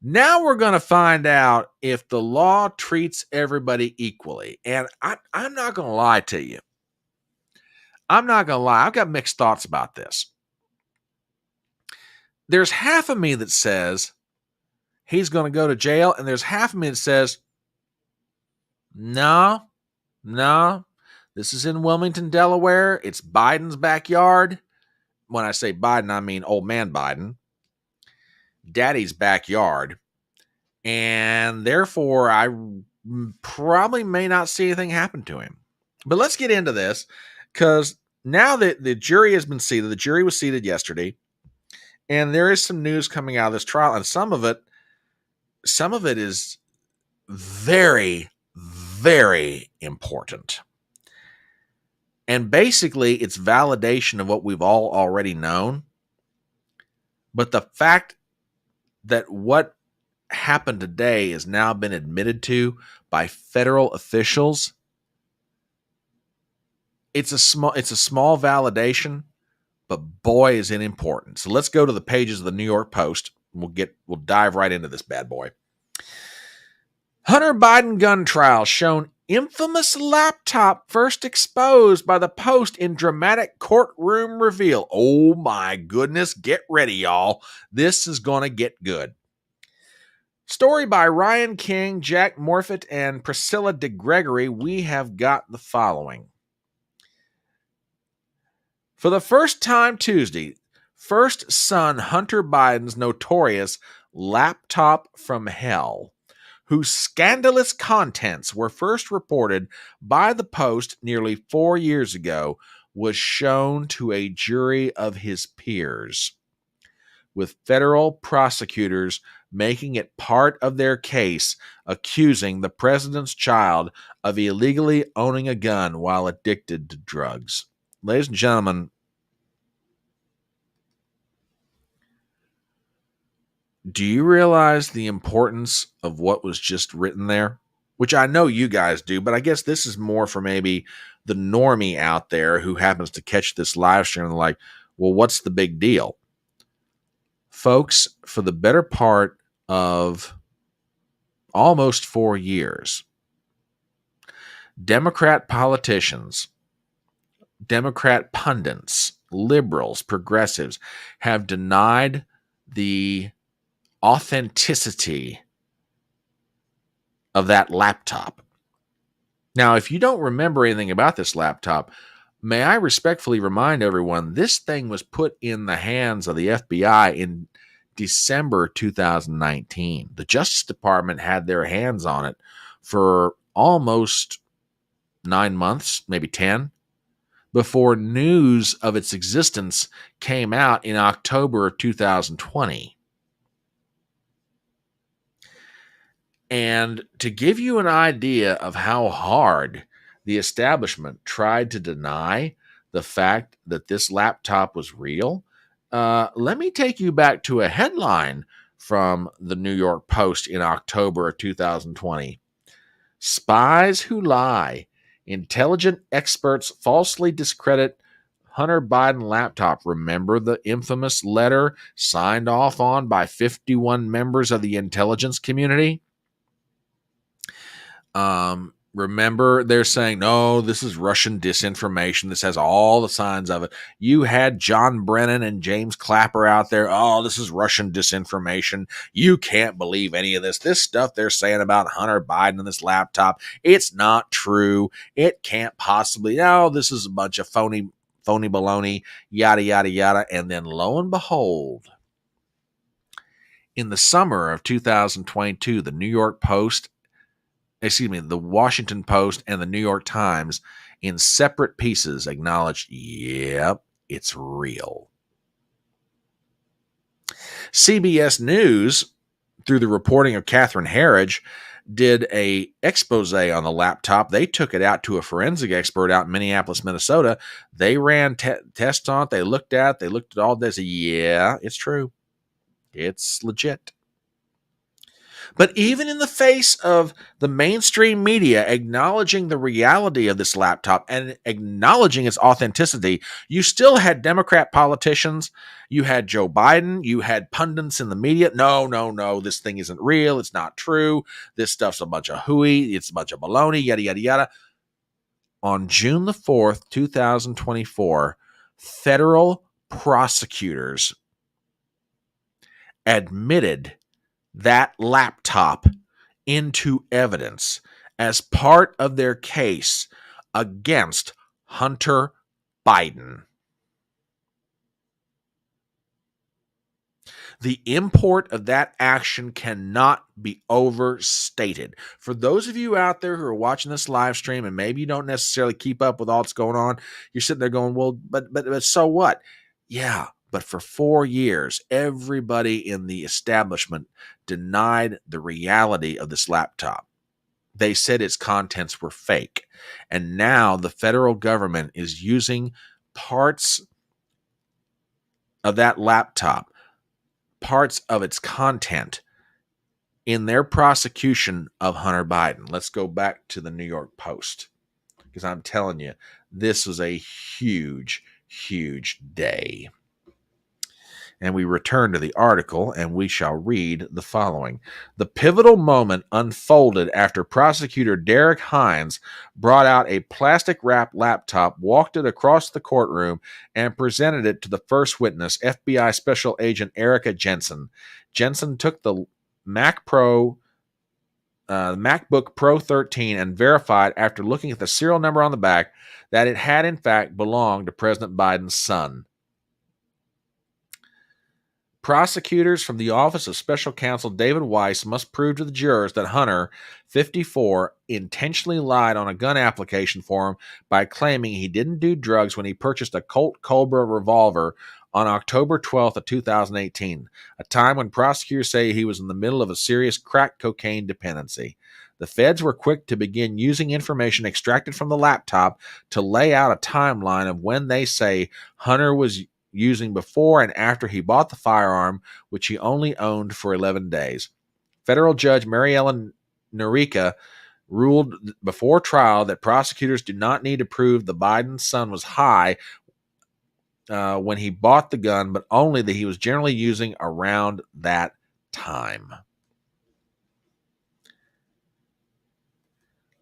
now we're going to find out if the law treats everybody equally. And I'm not going to lie to you. I'm not going to lie. I've got mixed thoughts about this. There's half of me that says he's going to go to jail, and there's half of me that says, no, this is in Wilmington, Delaware. It's Biden's backyard. When I say Biden, I mean old man Biden. Daddy's backyard. And therefore, I probably may not see anything happen to him. But let's get into this, because now that the jury has been seated, the jury was seated yesterday, and there is some news coming out of this trial, and some of it is very, very important. And basically, it's validation of what we've all already known. But the fact that what happened today has now been admitted to by federal officials, it's a small validation, but boy, is it important. So let's go to the pages of the New York Post. We'll dive right into this bad boy. Hunter Biden gun trial shown infamous laptop first exposed by the Post in dramatic courtroom reveal. Oh my goodness, get ready, y'all. This is going to get good. Story by Ryan King, Jack Morfitt, and Priscilla DeGregory. We have got the following. For the first time Tuesday, first son Hunter Biden's notorious laptop from hell, whose scandalous contents were first reported by the Post nearly 4 years ago, was shown to a jury of his peers, with federal prosecutors making it part of their case, accusing the president's child of illegally owning a gun while addicted to drugs. Ladies and gentlemen, do you realize the importance of what was just written there? Which I know you guys do, but I guess this is more for maybe the normie out there who happens to catch this live stream and like, well, what's the big deal? Folks, for the better part of almost 4 years, Democrat politicians Democrat pundits, liberals, progressives have denied the authenticity of that laptop. Now, if you don't remember anything about this laptop, may I respectfully remind everyone this thing was put in the hands of the FBI in December 2019. The Justice Department had their hands on it for almost 9 months, maybe 10, before news of its existence came out in October of 2020. And to give you an idea of how hard the establishment tried to deny the fact that this laptop was real, let me take you back to a headline from the New York Post in October of 2020. Spies who lie. Intelligent experts falsely discredit Hunter Biden laptop. Remember the infamous letter signed off on by 51 members of the intelligence community? Remember, they're saying, no, this is Russian disinformation. This has all the signs of it. You had John Brennan and James Clapper out there. Oh, this is Russian disinformation. You can't believe any of this. This stuff they're saying about Hunter Biden and this laptop, it's not true. It can't possibly. No, this is a bunch of phony baloney, yada, yada, yada. And then lo and behold, in the summer of 2022, the Washington Post and the New York Times, in separate pieces, acknowledged, yep, it's real. CBS News, through the reporting of Catherine Herridge, did a expose on the laptop. They took it out to a forensic expert out in Minneapolis, Minnesota. They ran tests on it. They looked at all. They said, yeah, it's true. It's legit. But even in the face of the mainstream media acknowledging the reality of this laptop and acknowledging its authenticity, you still had Democrat politicians. You had Joe Biden. You had pundits in the media. No, this thing isn't real. It's not true. This stuff's a bunch of hooey. It's a bunch of baloney, yada, yada, yada. On June the 4th, 2024, federal prosecutors admitted that laptop into evidence as part of their case against Hunter Biden. The import of that action cannot be overstated. For those of you out there who are watching this live stream and maybe you don't necessarily keep up with all that's going on, you're sitting there going, well, but so what? Yeah, but for 4 years, everybody in the establishment denied the reality of this laptop. They said its contents were fake. And now the federal government is using parts of that laptop, parts of its content, in their prosecution of Hunter Biden. Let's go back to the New York Post, because I'm telling you, this was a huge, huge day. And we return to the article, and we shall read the following. The pivotal moment unfolded after prosecutor Derek Hines brought out a plastic-wrapped laptop, walked it across the courtroom, and presented it to the first witness, FBI Special Agent Erica Jensen. Jensen took the MacBook Pro 13 and verified, after looking at the serial number on the back, that it had in fact belonged to President Biden's son. Prosecutors from the Office of Special Counsel David Weiss must prove to the jurors that Hunter, 54, intentionally lied on a gun application form by claiming he didn't do drugs when he purchased a Colt Cobra revolver on October 12th of 2018, a time when prosecutors say he was in the middle of a serious crack cocaine dependency. The feds were quick to begin using information extracted from the laptop to lay out a timeline of when they say Hunter was using before and after he bought the firearm, which he only owned for 11 days. Federal Judge Mary Ellen Norica ruled before trial that prosecutors do not need to prove the Biden son was high when he bought the gun, but only that he was generally using around that time.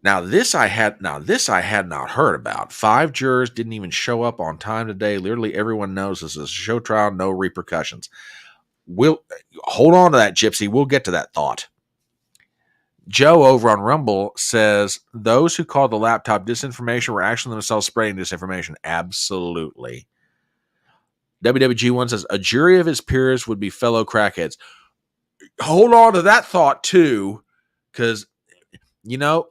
This I had not heard about. 5 jurors didn't even show up on time today. Literally everyone knows this is a show trial, no repercussions. We'll hold on to that, Gypsy. We'll get to that thought. Joe over on Rumble says those who called the laptop disinformation were actually themselves spreading disinformation. Absolutely. WWG1 says a jury of his peers would be fellow crackheads. Hold on to that thought too, because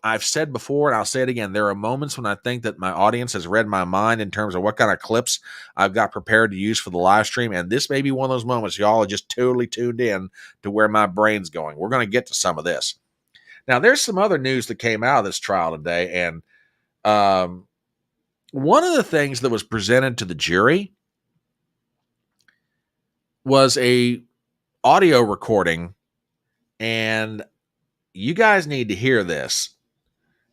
I've said before and I'll say it again. There are moments when I think that my audience has read my mind in terms of what kind of clips I've got prepared to use for the live stream. And this may be one of those moments y'all are just totally tuned in to where my brain's going. We're going to get to some of this. Now, there's some other news that came out of this trial today. And one of the things that was presented to the jury was a audio recording. And you guys need to hear this.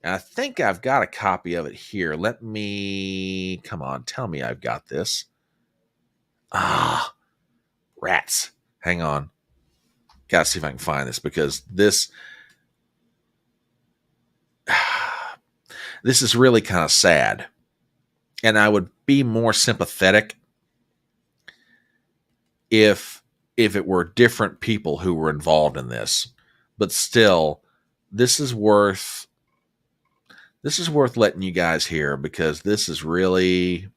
And I think I've got a copy of it here. Come on, tell me I've got this. Rats. Hang on. Gotta see if I can find this because this is really kind of sad. And I would be more sympathetic if it were different people who were involved in this. But still, this is worth letting you guys hear because it's really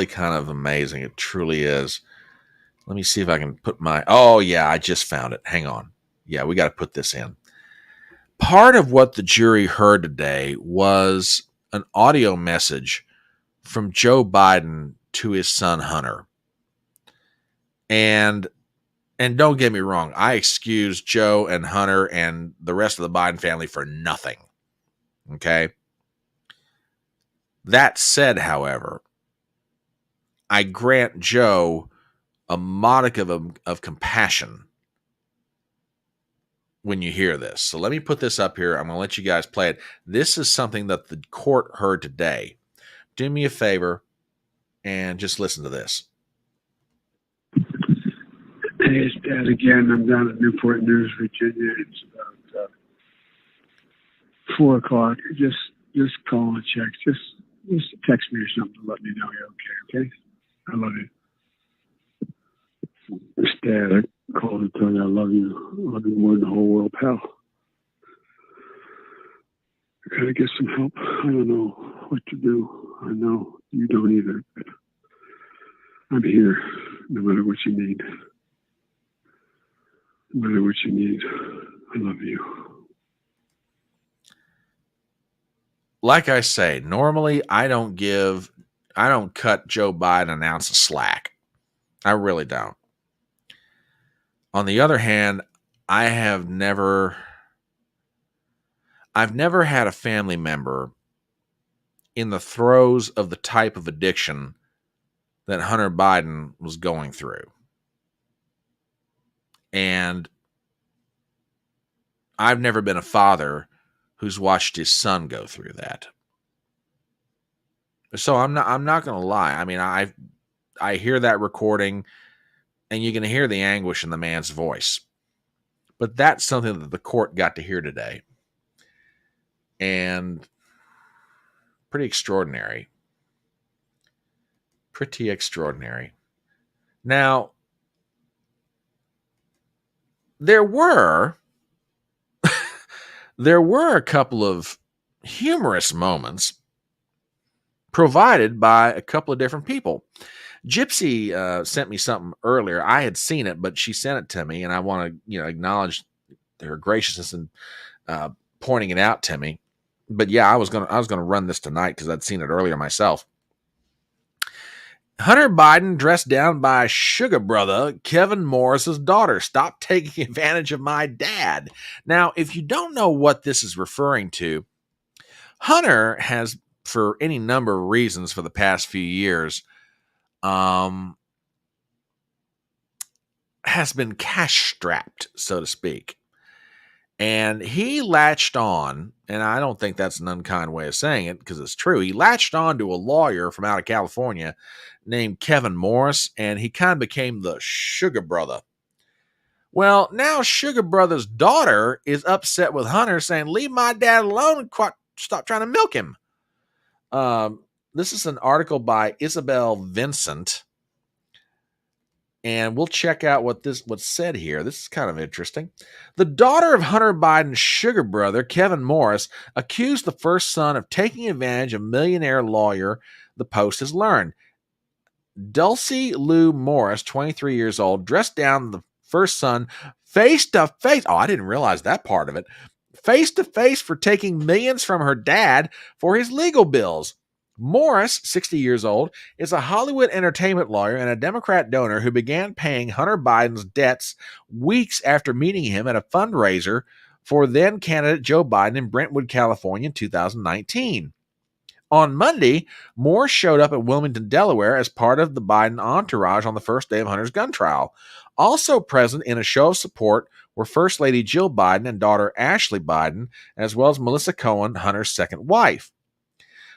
kind of amazing. It truly is. Let me see if I can put I just found it. Hang on. Yeah, we got to put this in. Part of what the jury heard today was an audio message from Joe Biden to his son Hunter. And don't get me wrong, I excuse Joe and Hunter and the rest of the Biden family for nothing. Okay? That said, however, I grant Joe a modicum of compassion when you hear this. So let me put this up here. I'm going to let you guys play it. This is something that the court heard today. Do me a favor and just listen to this. Hey, it's Dad again. I'm down at Newport News, Virginia. It's about 4 o'clock. Just call and check. Just text me or something to let me know you're okay? I love you. It's Dad. I called to tell you I love you. I love you more than the whole world, pal. I gotta get some help. I don't know what to do. I know you don't either. But I'm here no matter what you need. No matter what you need, I love you. Like I say, normally I don't cut Joe Biden an ounce of slack. I really don't. On the other hand, I've never had a family member in the throes of the type of addiction that Hunter Biden was going through. And I've never been a father who's watched his son go through that. So I'm not going to lie. I mean, I hear that recording and you can hear the anguish in the man's voice. But that's something that the court got to hear today. And pretty extraordinary. Pretty extraordinary. Now, there were a couple of humorous moments provided by a couple of different people. Gypsy sent me something earlier. I had seen it, but she sent it to me, and I want to, acknowledge her graciousness in pointing it out to me. But yeah, I was gonna run this tonight because I'd seen it earlier myself. Hunter Biden dressed down by sugar brother Kevin Morris's daughter. Stop taking advantage of my dad. Now, if you don't know what this is referring to, Hunter has, for any number of reasons for the past few years, has been cash-strapped, so to speak. And he latched on, and I don't think that's an unkind way of saying it because it's true. He latched on to a lawyer from out of California named Kevin Morris, and he kind of became the sugar brother Well, now Sugar Brother's daughter is upset with Hunter, saying, "Leave my dad alone and stop trying to milk him." This is an article by Isabel Vincent, and we'll check out what's said here. This is kind of interesting. The daughter of Hunter Biden's sugar brother, Kevin Morris, accused the first son of taking advantage of millionaire lawyer, the Post has learned. Dulcie Lou Morris, 23 years old, dressed down the first son face to face. Oh, I didn't realize that part of it. Face to face for taking millions from her dad for his legal bills. Morris, 60 years old, is a Hollywood entertainment lawyer and a Democrat donor who began paying Hunter Biden's debts weeks after meeting him at a fundraiser for then candidate Joe Biden in Brentwood, California in 2019. On Monday, Morris showed up at Wilmington, Delaware as part of the Biden entourage on the first day of Hunter's gun trial. Also present in a show of support were First Lady Jill Biden and daughter Ashley Biden, as well as Melissa Cohen, Hunter's second wife.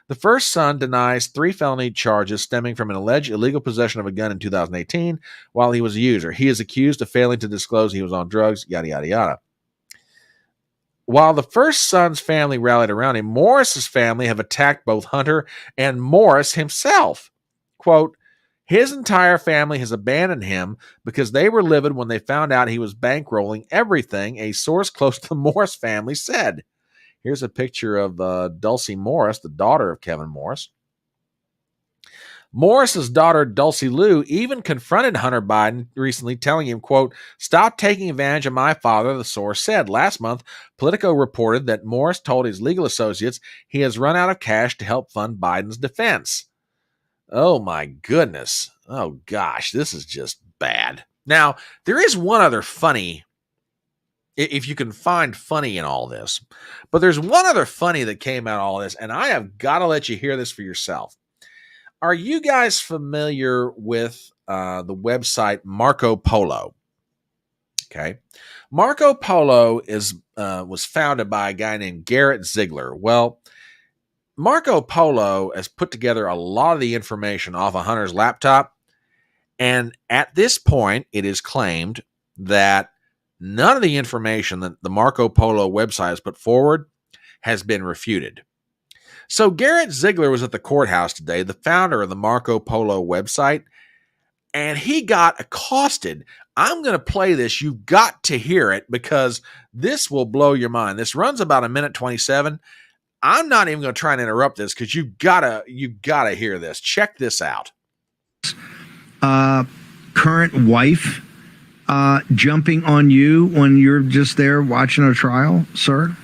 The first son denies 3 felony charges stemming from an alleged illegal possession of a gun in 2018 while he was a user. He is accused of failing to disclose he was on drugs, yada, yada, yada. While the first son's family rallied around him, Morris's family have attacked both Hunter and Morris himself. Quote, his entire family has abandoned him because they were livid when they found out he was bankrolling everything, a source close to the Morris family said. Here's a picture of Dulcie Morris, the daughter of Kevin Morris. Morris's daughter, Dulcie Lou, even confronted Hunter Biden recently, telling him, quote, stop taking advantage of my father, the source said. Last month, Politico reported that Morris told his legal associates he has run out of cash to help fund Biden's defense. Oh, my goodness. Oh, gosh, this is just bad. Now, there is one other funny, if you can find funny in all this, but there's one other funny that came out of all this, and I have got to let you hear this for yourself. Are you guys familiar with the website Marco Polo? Okay. Marco Polo was founded by a guy named Garrett Ziegler. Well, Marco Polo has put together a lot of the information off of Hunter's laptop, and at this point, it is claimed that none of the information that the Marco Polo website has put forward has been refuted. So Garrett Ziegler was at the courthouse today, the founder of the Marco Polo website, and he got accosted. I'm going to play this. You've got to hear it because this will blow your mind. This runs about 1:27. I'm not even going to try and interrupt this because you've got to hear this. Check this out. Current wife jumping on you when you're just there watching a trial, sir?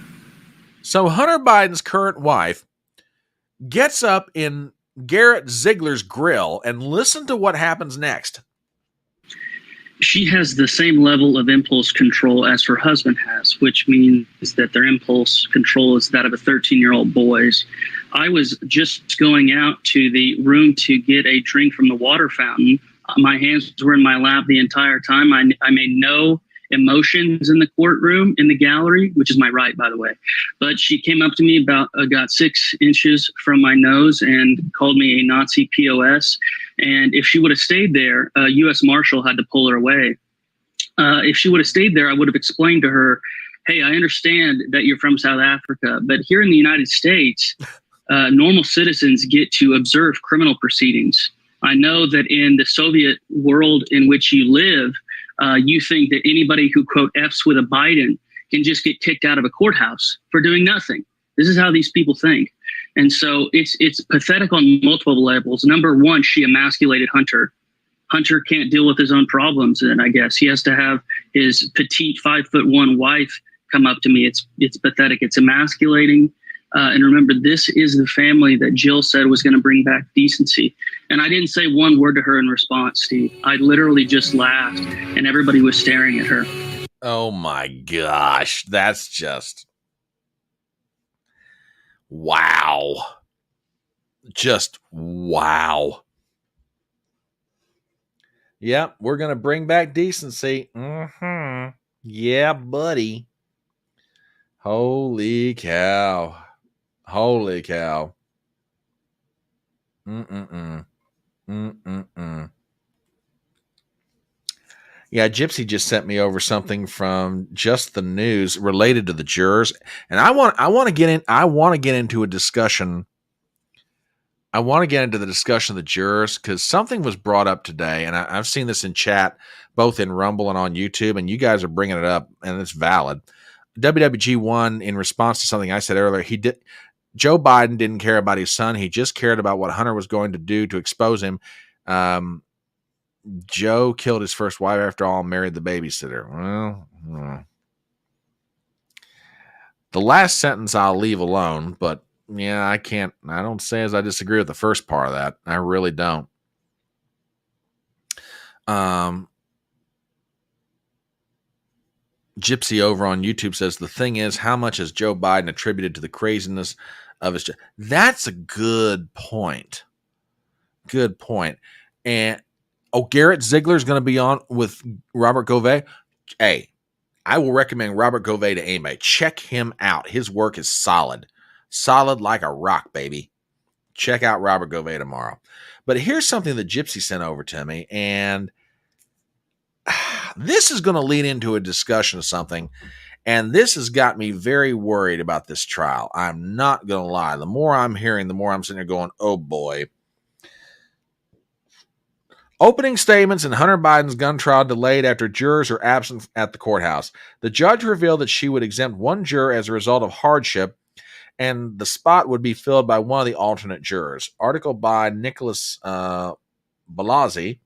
So Hunter Biden's current wife gets up in Garrett Ziegler's grill, and listen to what happens next. She has the same level of impulse control as her husband has, which means that their impulse control is that of a 13-year-old boy's. I was just going out to the room to get a drink from the water fountain. My hands were in my lap the entire time. I made no emotions in the courtroom, in the gallery, which is my right, by the way. But she came up to me got 6 inches from my nose and called me a Nazi POS. And if she would have stayed there, a U.S. Marshal had to pull her away. If she would have stayed there, I would have explained to her, hey, I understand that you're from South Africa, but here in the United States, normal citizens get to observe criminal proceedings. I know that in the Soviet world in which you live, you think that anybody who, quote, F's with a Biden can just get kicked out of a courthouse for doing nothing. This is how these people think. And so it's pathetic on multiple levels. Number one, she emasculated Hunter. Hunter can't deal with his own problems, and I guess he has to have his petite 5'1" wife come up to me. It's pathetic. It's emasculating. And remember, this is the family that Jill said was going to bring back decency. And I didn't say one word to her in response, Steve. I literally just laughed, and everybody was staring at her. Oh, my gosh. That's just... wow. Just wow. Yep, we're going to bring back decency. Yeah, buddy. Holy cow. Holy cow. Yeah, Gypsy just sent me over something from Just the News related to the jurors, and I want to get into a discussion. I want to get into the discussion of the jurors because something was brought up today, and I've seen this in chat, both in Rumble and on YouTube, and you guys are bringing it up, and it's valid. WWG1, in response to something I said earlier, Joe Biden didn't care about his son. He just cared about what Hunter was going to do to expose him. Joe killed his first wife after all, married the babysitter. Well, the last sentence I'll leave alone, but yeah, I don't say as I disagree with the first part of that. I really don't. Gypsy over on YouTube says, the thing is, how much has Joe Biden attributed to the craziness of his... That's a good point. Good point. And, Garrett Ziegler is going to be on with Robert Govey. Hey, I will recommend Robert Govey to anybody. Check him out. His work is solid. Solid like a rock, baby. Check out Robert Govey tomorrow. But here's something that Gypsy sent over to me, and this is going to lead into a discussion of something, and this has got me very worried about this trial. I'm not going to lie. The more I'm hearing, the more I'm sitting there going, oh boy. Opening statements in Hunter Biden's gun trial delayed after jurors are absent at the courthouse. The judge revealed that she would exempt one juror as a result of hardship, and the spot would be filled by one of the alternate jurors. Article by Nicholas Balazzi.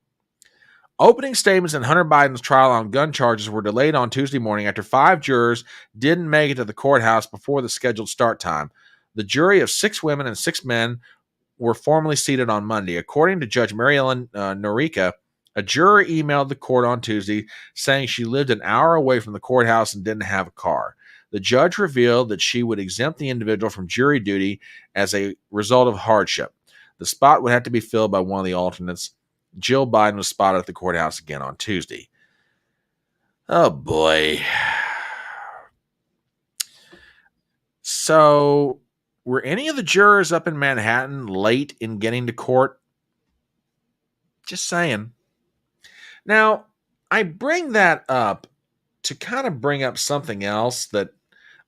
Opening statements in Hunter Biden's trial on gun charges were delayed on Tuesday morning after 5 jurors didn't make it to the courthouse before the scheduled start time. The jury of 6 women and 6 men were formally seated on Monday. According to Judge Mary Ellen Norica, a juror emailed the court on Tuesday saying she lived an hour away from the courthouse and didn't have a car. The judge revealed that she would exempt the individual from jury duty as a result of hardship. The spot would have to be filled by one of the alternates. Jill Biden was spotted at the courthouse again on Tuesday. Oh, boy. So, were any of the jurors up in Manhattan late in getting to court? Just saying. Now, I bring that up to kind of bring up something else that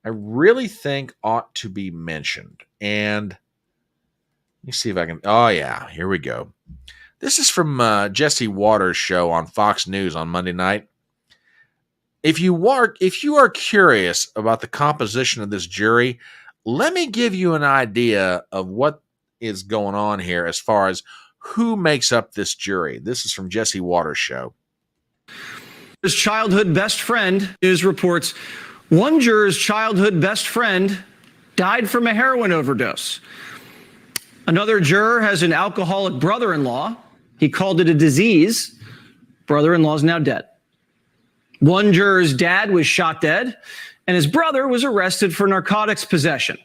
I really think ought to be mentioned. And let me see if I can... Oh, yeah. Here we go. This is from Jesse Waters' show on Fox News on Monday night. If you are curious about the composition of this jury, let me give you an idea of what is going on here as far as who makes up this jury. This is from Jesse Waters' show. His childhood best friend news reports one juror's childhood best friend died from a heroin overdose. Another juror has an alcoholic brother-in-law. He called it a disease. Brother-in-law is now dead. One juror's dad was shot dead, and his brother was arrested for narcotics possession.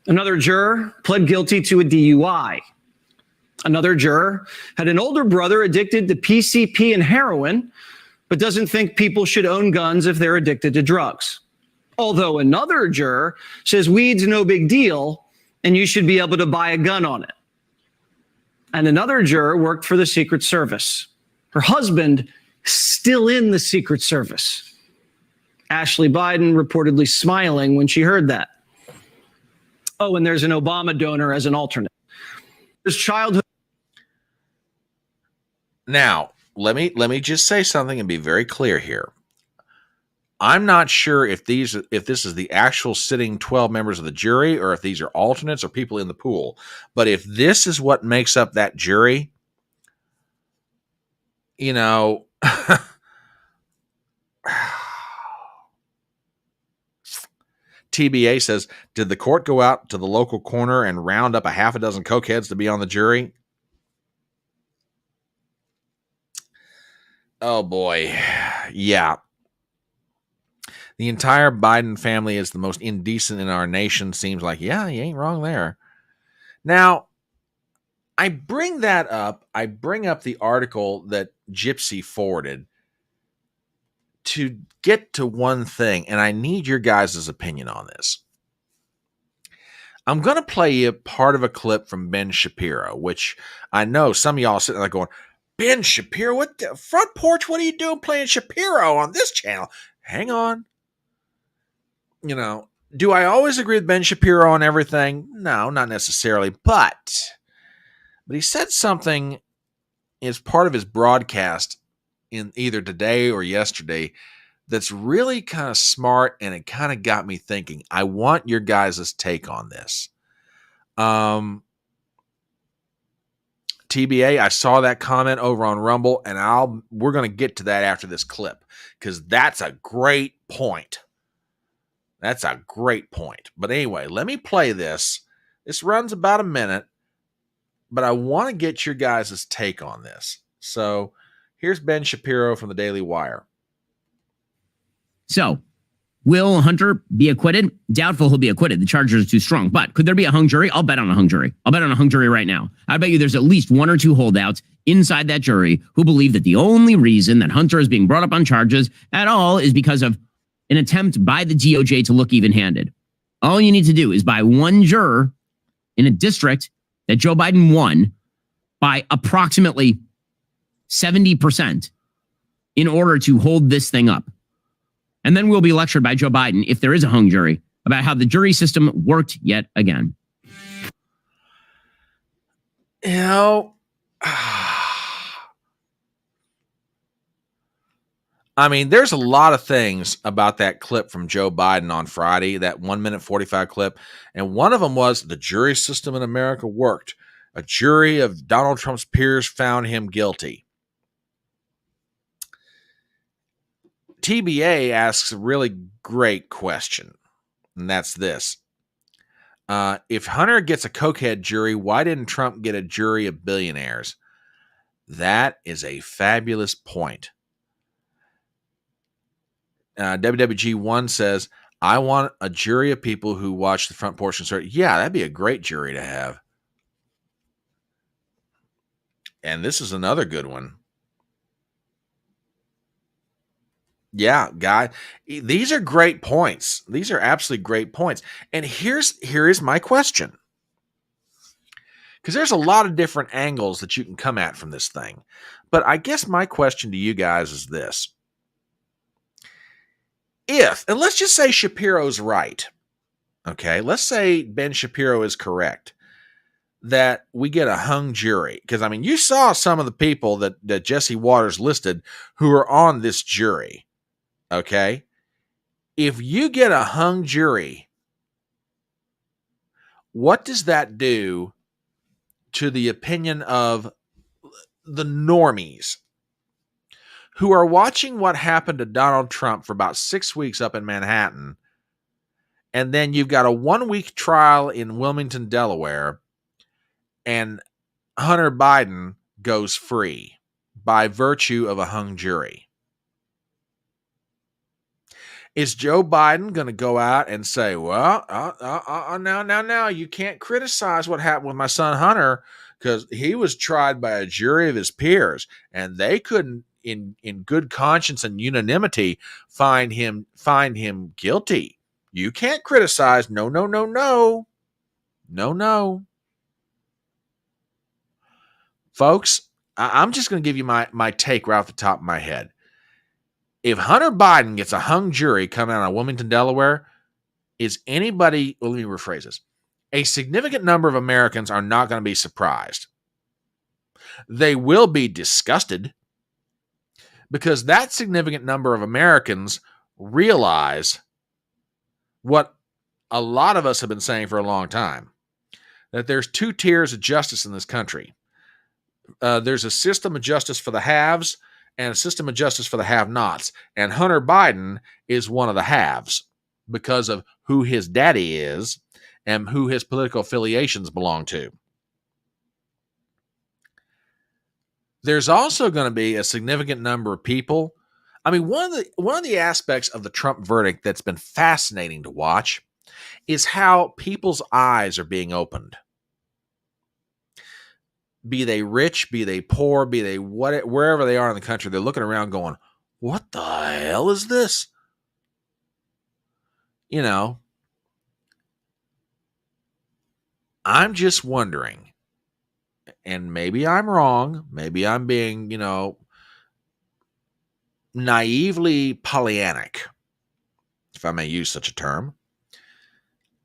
Another juror pled guilty to a DUI. Another juror had an older brother addicted to PCP and heroin, but doesn't think people should own guns if they're addicted to drugs. Although another juror says weed's no big deal, and you should be able to buy a gun on it. And another juror worked for the Secret Service. Her husband still in the Secret Service. Ashley Biden reportedly smiling when she heard that. Oh, and there's an Obama donor as an alternate. His childhood. Now, let me just say something and be very clear here. I'm not sure if this is the actual sitting 12 members of the jury or if these are alternates or people in the pool. But if this is what makes up that jury, you know, TBA says, did the court go out to the local corner and round up a half a dozen cokeheads to be on the jury? Oh boy. Yeah. The entire Biden family is the most indecent in our nation. Seems like, yeah, you ain't wrong there. Now, I bring that up. I bring up the article that Gypsy forwarded to get to one thing, and I need your guys' opinion on this. I'm going to play you part of a clip from Ben Shapiro, which I know some of y'all are sitting there going, Ben Shapiro, what the front porch? What are you doing playing Shapiro on this channel? Hang on. You know, do I always agree with Ben Shapiro on everything? No, not necessarily. But he said something as part of his broadcast in either today or yesterday that's really kind of smart, and it kind of got me thinking. I want your guys' take on this. TBA, I saw that comment over on Rumble, and we're going to get to that after this clip because that's a great point. That's a great point. But anyway, let me play this. This runs about a minute, but I want to get your guys' take on this. So here's Ben Shapiro from the Daily Wire. So, will Hunter be acquitted? Doubtful he'll be acquitted. The charges are too strong. But could there be a hung jury? I'll bet on a hung jury. I'll bet on a hung jury right now. I bet you there's at least one or two holdouts inside that jury who believe that the only reason that Hunter is being brought up on charges at all is because of an attempt by the DOJ to look even-handed. All you need to do is buy one juror in a district that Joe Biden won by approximately 70% in order to hold this thing up. And then we'll be lectured by Joe Biden, if there is a hung jury, about how the jury system worked yet again. You know, I mean, there's a lot of things about that clip from Joe Biden on Friday, that 1 minute 45 clip. And one of them was the jury system in America worked. A jury of Donald Trump's peers found him guilty. TBA asks a really great question, and that's this. If Hunter gets a cokehead jury, why didn't Trump get a jury of billionaires? That is a fabulous point. WWG1 says, I want a jury of people who watch the front porch and start. Yeah, that'd be a great jury to have. And this is another good one. Yeah, guy, these are great points. These are absolutely great points. And here is my question. Because there's a lot of different angles that you can come at from this thing. But I guess my question to you guys is this. And let's just say Shapiro's right. Okay, let's say Ben Shapiro is correct. That we get a hung jury. Because, I mean, you saw some of the people that Jesse Waters listed who are on this jury. Okay? If you get a hung jury, what does that do to the opinion of the normies who are watching what happened to Donald Trump for about 6 weeks up in Manhattan, and then you've got a 1-week trial in Wilmington, Delaware, and Hunter Biden goes free by virtue of a hung jury? Is Joe Biden going to go out and say, well, now, you can't criticize what happened with my son Hunter because he was tried by a jury of his peers and they couldn't, in good conscience and unanimity, find him guilty. You can't criticize. No. Folks, I'm just going to give you my take right off the top of my head. If Hunter Biden gets a hung jury coming out of Wilmington, Delaware, is anybody, well, let me rephrase this. A significant number of Americans are not going to be surprised. They will be disgusted because that significant number of Americans realize what a lot of us have been saying for a long time, that there's 2 tiers of justice in this country. There's a system of justice for the haves and a system of justice for the have-nots. And Hunter Biden is one of the haves because of who his daddy is and who his political affiliations belong to. There's also going to be a significant number of people. I mean, one of the aspects of the Trump verdict that's been fascinating to watch is how people's eyes are being opened. Be they rich, be they poor, be they wherever they are in the country, they're looking around going, what the hell is this? You know, I'm just wondering, and maybe I'm wrong, maybe I'm being, naively Pollyannic, if I may use such a term.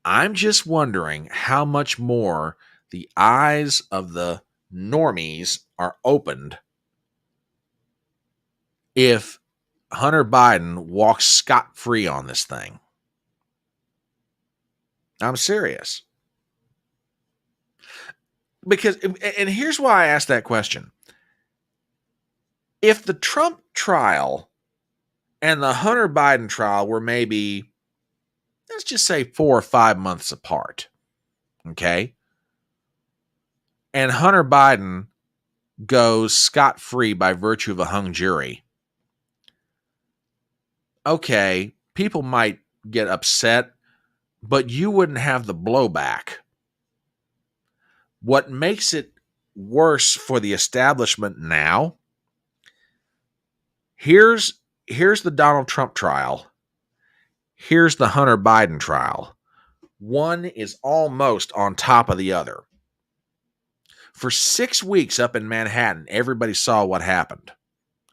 I'm just wondering how much more the eyes of the normies are opened if Hunter Biden walks scot-free on this thing. I'm serious. Because, and here's why I asked that question. If the Trump trial and the Hunter Biden trial were maybe, let's just say 4 or 5 months apart, okay? And Hunter Biden goes scot-free by virtue of a hung jury, okay, people might get upset, but you wouldn't have the blowback. What makes it worse for the establishment now, here's the Donald Trump trial. Here's the Hunter Biden trial. One is almost on top of the other. For 6 weeks up in Manhattan, everybody saw what happened.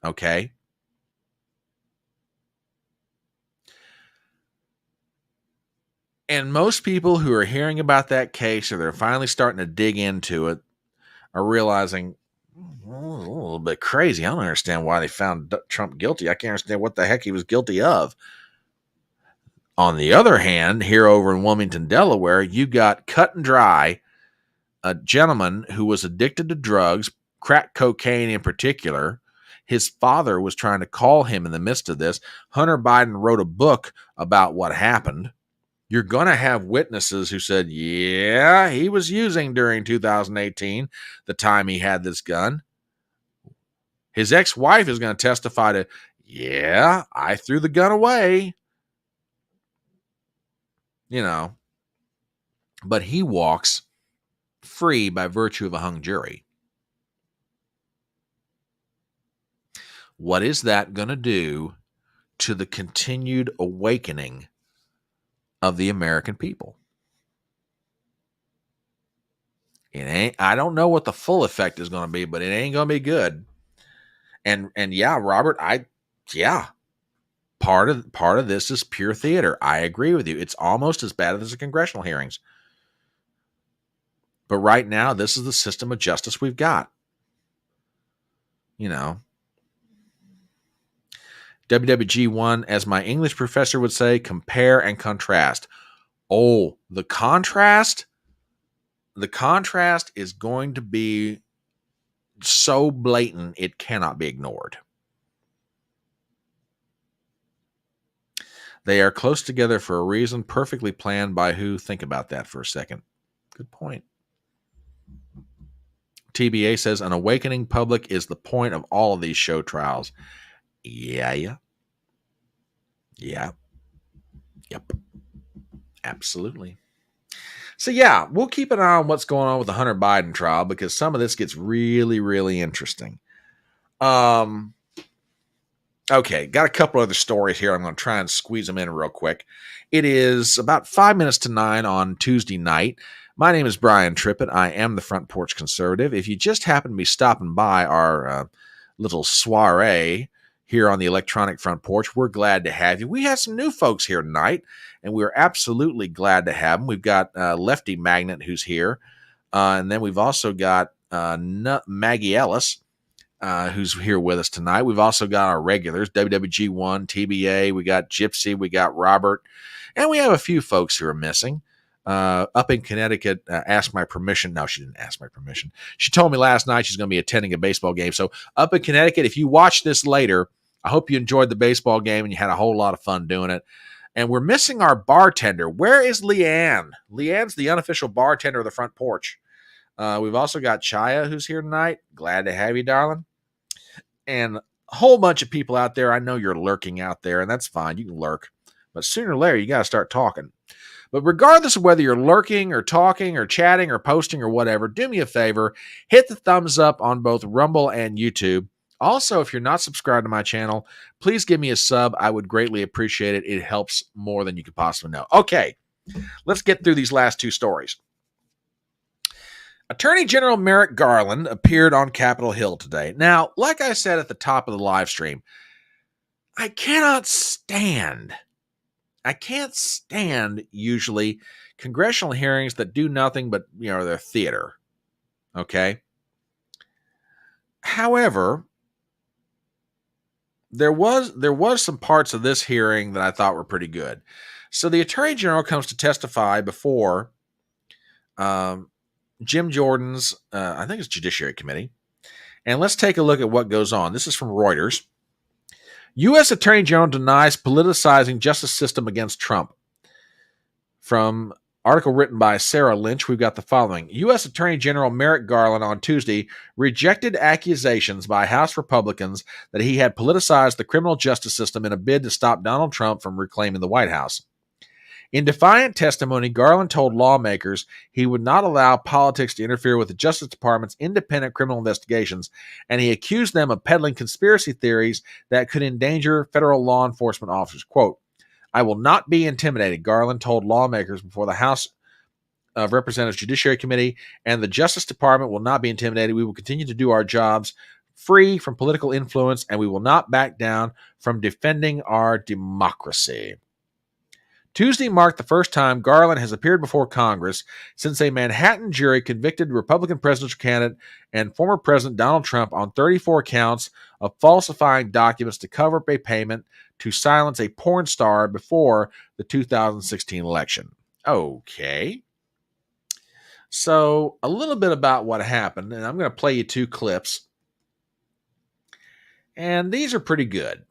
Okay? And most people who are hearing about that case, or they're finally starting to dig into it, are realizing, a little bit crazy. I don't understand why they found Trump guilty. I can't understand what the heck he was guilty of. On the other hand, here over in Wilmington, Delaware, you got cut and dry a gentleman who was addicted to drugs, crack cocaine in particular. His father was trying to call him in the midst of this. Hunter Biden wrote a book about what happened. You're going to have witnesses who said, yeah, he was using during 2018, the time he had this gun. His ex-wife is going to testify to, yeah, I threw the gun away. But he walks free by virtue of a hung jury. What is that going to do to the continued awakening of the American people? I don't know what the full effect is going to be, but it ain't going to be good. And yeah, Robert, part of this is pure theater. I agree with you. It's almost as bad as the congressional hearings. But right now, this is the system of justice we've got. WWG1, as my English professor would say, compare and contrast. Oh, the contrast is going to be so blatant it cannot be ignored. They are close together for a reason, perfectly planned by who? Think about that for a second. Good point. TBA says, an awakening public is the point of all of these show trials. Yeah. Yep. Absolutely. So yeah, we'll keep an eye on what's going on with the Hunter Biden trial, because some of this gets really, really interesting. Okay, got a couple other stories here. I'm going to try and squeeze them in real quick. It is about 5 minutes to 9 on Tuesday night. My name is Brian Trippett. I am the Front Porch Conservative. If you just happen to be stopping by our little soiree here on the electronic Front Porch, we're glad to have you. We have some new folks here tonight, and we're absolutely glad to have them. We've got Lefty Magnet, who's here, and then we've also got Maggie Ellis, who's here with us tonight. We've also got our regulars, WWG1, TBA, we got Gypsy, we got Robert, and we have a few folks who are missing. Up in Connecticut, asked my permission. No, she didn't ask my permission. She told me last night she's going to be attending a baseball game. So up in Connecticut, if you watch this later, I hope you enjoyed the baseball game and you had a whole lot of fun doing it. And we're missing our bartender. Where is Leanne? Leanne's the unofficial bartender of the Front Porch. We've also got Chaya, who's here tonight. Glad to have you, darling. And a whole bunch of people out there. I know you're lurking out there, and that's fine. You can lurk. But sooner or later, you got to start talking. But regardless of whether you're lurking or talking or chatting or posting or whatever, do me a favor. Hit the thumbs up on both Rumble and YouTube. Also, if you're not subscribed to my channel, please give me a sub. I would greatly appreciate it. It helps more than you could possibly know. Okay, let's get through these last two stories. Attorney General Merrick Garland appeared on Capitol Hill today. Now, like I said at the top of the live stream, I can't stand usually congressional hearings that do nothing but, they're theater. Okay? However, there was some parts of this hearing that I thought were pretty good. So the Attorney General comes to testify before Jim Jordan's, I think it's Judiciary Committee. And let's take a look at what goes on. This is from Reuters. U.S. Attorney General denies politicizing justice system against Trump. From article written by Sarah Lynch, we've got the following. U.S. Attorney General Merrick Garland on Tuesday rejected accusations by House Republicans that he had politicized the criminal justice system in a bid to stop Donald Trump from reclaiming the White House. In defiant testimony, Garland told lawmakers he would not allow politics to interfere with the Justice Department's independent criminal investigations, and he accused them of peddling conspiracy theories that could endanger federal law enforcement officers. Quote, I will not be intimidated, Garland told lawmakers before the House of Representatives Judiciary Committee, and the Justice Department will not be intimidated. We will continue to do our jobs free from political influence, and we will not back down from defending our democracy. Tuesday marked the first time Garland has appeared before Congress since a Manhattan jury convicted Republican presidential candidate and former President Donald Trump on 34 counts of falsifying documents to cover up a payment to silence a porn star before the 2016 election. Okay. So, a little bit about what happened, and I'm going to play you two clips. And these are pretty good.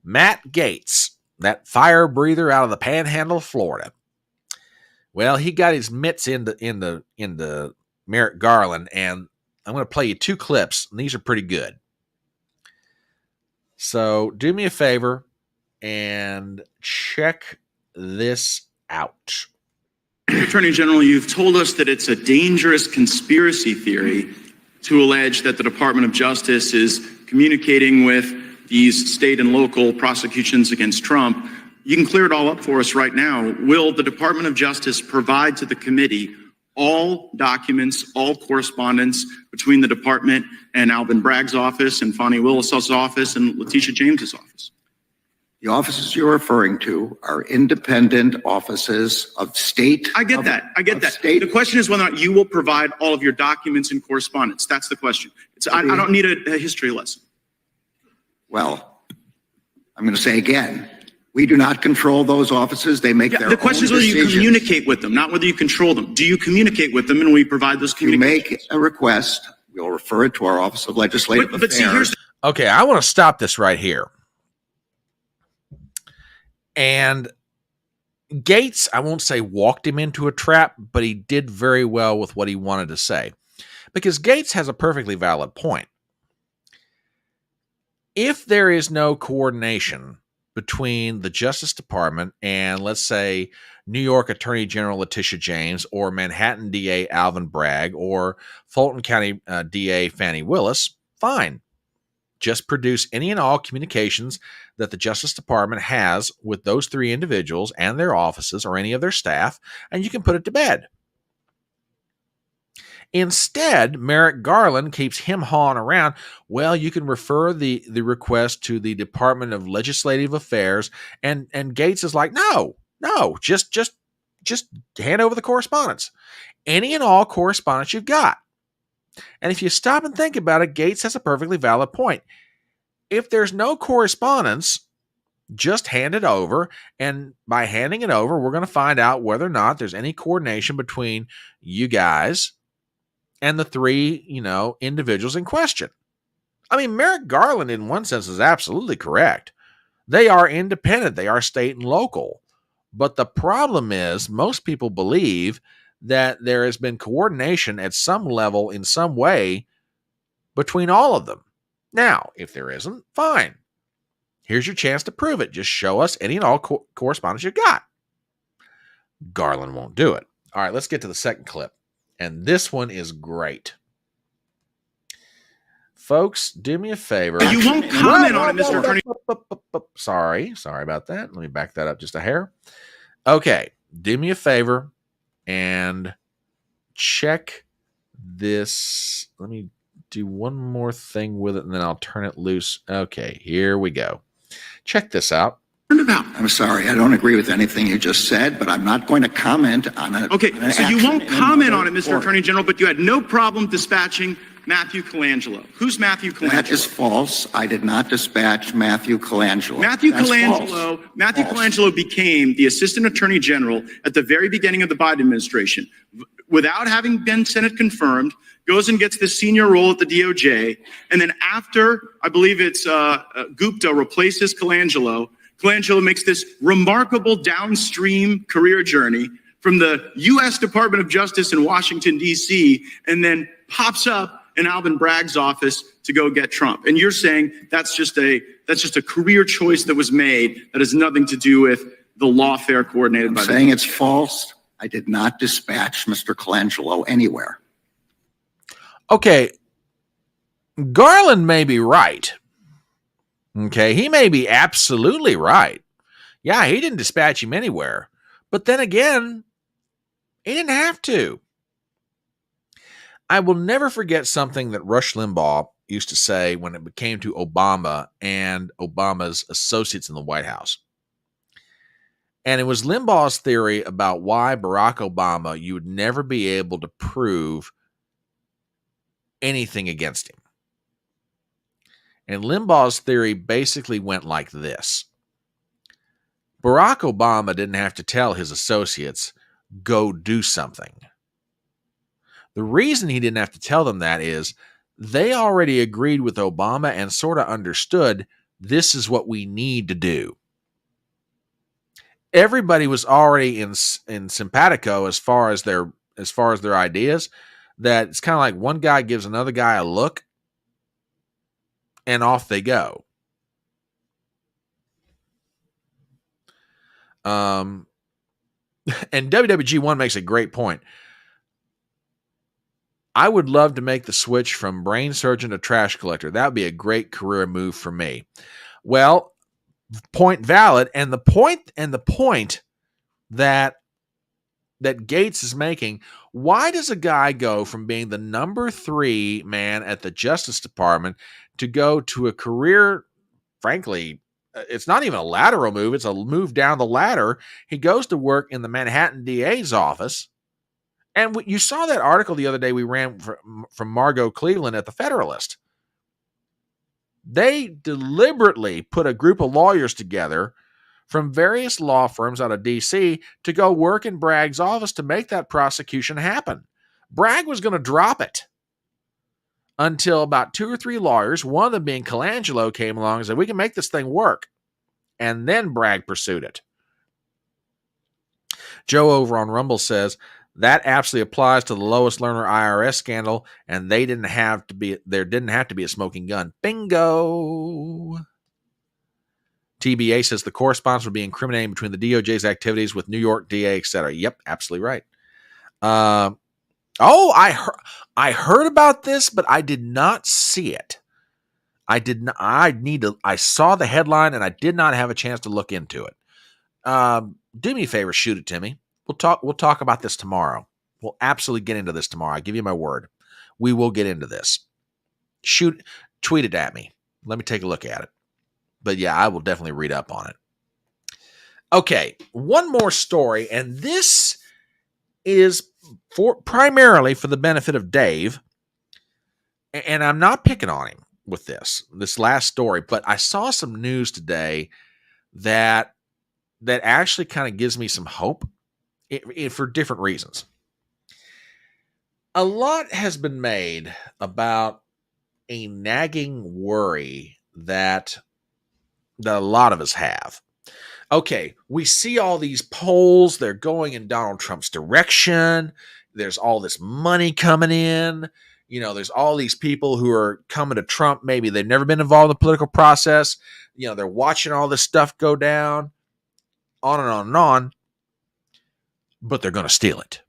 Matt Gaetz, that fire breather out of the panhandle of Florida. Well, he got his mitts into Merrick Garland, and I'm going to play you two clips, and these are pretty good. So do me a favor and check this out. Attorney General, you've told us that it's a dangerous conspiracy theory to allege that the Department of Justice is communicating with these state and local prosecutions against Trump. You can clear it all up for us right now. Will the Department of Justice provide to the committee all documents, all correspondence between the department and Alvin Bragg's office and Fani Willis's office and Letitia James's office? The offices you're referring to are independent offices of state. I get that. The question is whether or not you will provide all of your documents and correspondence. That's the question. I don't need a history lesson. Well, I'm going to say again, we do not control those offices. They make their own decisions. The question is whether you communicate with them, not whether you control them. Do you communicate with them, and we provide those communications? You make a request, we'll refer it to our Office of Legislative Affairs. Okay, I want to stop this right here. And Gaetz, I won't say walked him into a trap, but he did very well with what he wanted to say. Because Gaetz has a perfectly valid point. If there is no coordination between the Justice Department and, let's say, New York Attorney General Letitia James or Manhattan DA Alvin Bragg or Fulton County DA Fani Willis, fine. Just produce any and all communications that the Justice Department has with those three individuals and their offices or any of their staff, and you can put it to bed. Instead, Merrick Garland keeps him-hawing around. Well, you can refer the request to the Department of Legislative Affairs, and Gaetz is like, no, just hand over the correspondence. Any and all correspondence you've got. And if you stop and think about it, Gaetz has a perfectly valid point. If there's no correspondence, just hand it over, and by handing it over, we're going to find out whether or not there's any coordination between you guys and the three, individuals in question. I mean, Merrick Garland, in one sense, is absolutely correct. They are independent. They are state and local. But the problem is most people believe that there has been coordination at some level in some way between all of them. Now, if there isn't, fine. Here's your chance to prove it. Just show us any and all correspondence you got. Garland won't do it. All right, let's get to the second clip. And this one is great. Folks, do me a favor. You won't comment on it, Mr. Attorney. Sorry about that. Let me back that up just a hair. Okay, do me a favor and check this. Let me do one more thing with it, and then I'll turn it loose. Okay, here we go. Check this out. I'm sorry, I don't agree with anything you just said, but I'm not going to comment on it. Okay, so you won't comment on it, Mr. Attorney General, but you had no problem dispatching Matthew Colangelo. Who's Matthew Colangelo? That is false. I did not dispatch Matthew Colangelo. Matthew Colangelo became the Assistant Attorney General at the very beginning of the Biden administration. Without having been Senate confirmed, goes and gets this senior role at the DOJ. And then after, I believe it's Gupta replaces Colangelo, Colangelo makes this remarkable downstream career journey from the U.S. Department of Justice in Washington, D.C., and then pops up in Alvin Bragg's office to go get Trump. And you're saying that's just a career choice that was made that has nothing to do with the lawfare coordinated by the... I'm saying it's false. I did not dispatch Mr. Colangelo anywhere. Okay, Garland may be right. Okay, he may be absolutely right. Yeah, he didn't dispatch him anywhere. But then again, he didn't have to. I will never forget something that Rush Limbaugh used to say when it came to Obama and Obama's associates in the White House. And it was Limbaugh's theory about why Barack Obama, you would never be able to prove anything against him. And Limbaugh's theory basically went like this. Barack Obama didn't have to tell his associates, go do something. The reason he didn't have to tell them that is they already agreed with Obama and sort of understood this is what we need to do. Everybody was already in simpatico as far as their ideas, that it's kind of like one guy gives another guy a look and off they go. And WWG1 makes a great point. I would love to make the switch from brain surgeon to trash collector. That would be a great career move for me. Well, point valid, and the point that Gates is making, why does a guy go from being the number 3 man at the Justice Department to go to a career, frankly, it's not even a lateral move, it's a move down the ladder. He goes to work in the Manhattan DA's office. And you saw that article the other day we ran from Margot Cleveland at the Federalist. They deliberately put a group of lawyers together from various law firms out of D.C. to go work in Bragg's office to make that prosecution happen. Bragg was going to drop it until about 2 or 3 lawyers, one of them being Colangelo, came along and said, we can make this thing work. And then Bragg pursued it. Joe over on Rumble says, that absolutely applies to the Lois Lerner IRS scandal, and there didn't have to be a smoking gun. Bingo. TBA says the correspondence would be incriminating between the DOJ's activities with New York DA, etc. Yep, absolutely right. I heard about this, but I did not see it. I saw the headline and I did not have a chance to look into it. Do me a favor, shoot it to me. We'll talk about this tomorrow. We'll absolutely get into this tomorrow. I give you my word. We will get into this. Tweet it at me. Let me take a look at it. But yeah, I will definitely read up on it. Okay, one more story, and this is primarily for the benefit of Dave. And I'm not picking on him with this last story, but I saw some news today that actually kind of gives me some hope for different reasons. A lot has been made about a nagging worry that a lot of us have. Okay, we see all these polls, they're going in Donald Trump's direction. There's all this money coming in. You know, there's all these people who are coming to Trump. Maybe they've never been involved in the political process. You know, they're watching all this stuff go down, on and on and on. But they're going to steal it.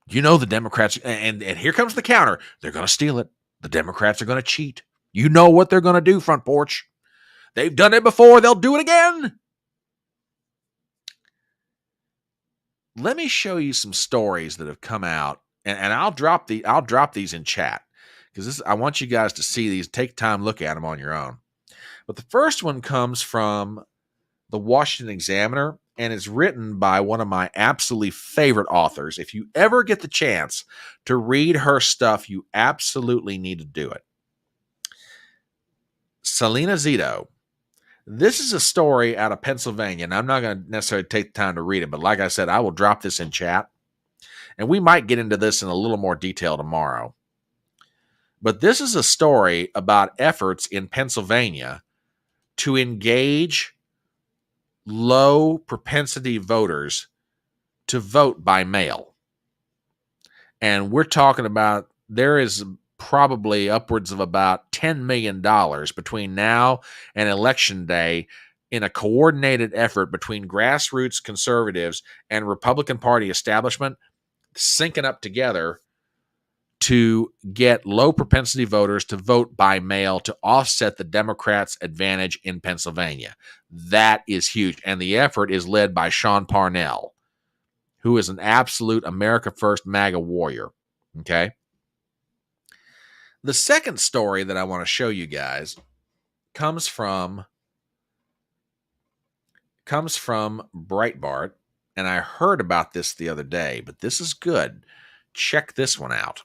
You know, the Democrats, and here comes the counter. They're going to steal it. The Democrats are going to cheat. You know what they're going to do, Front Porch. They've done it before. They'll do it again. Let me show you some stories that have come out and I'll drop these in chat because I want you guys to see these. Take time, look at them on your own. But the first one comes from the Washington Examiner and is written by one of my absolutely favorite authors. If you ever get the chance to read her stuff, you absolutely need to do it. Selena Zito. This is a story out of Pennsylvania, and I'm not going to necessarily take the time to read it, but like I said, I will drop this in chat, and we might get into this in a little more detail tomorrow. But this is a story about efforts in Pennsylvania to engage low propensity voters to vote by mail. And we're talking about there is probably upwards of about $10 million between now and election day in a coordinated effort between grassroots conservatives and Republican Party establishment syncing up together to get low propensity voters to vote by mail to offset the Democrats' advantage in Pennsylvania. That is huge. And the effort is led by Sean Parnell, who is an absolute America First MAGA warrior. Okay. The second story that I want to show you guys comes from Breitbart, and I heard about this the other day, but this is good. Check this one out.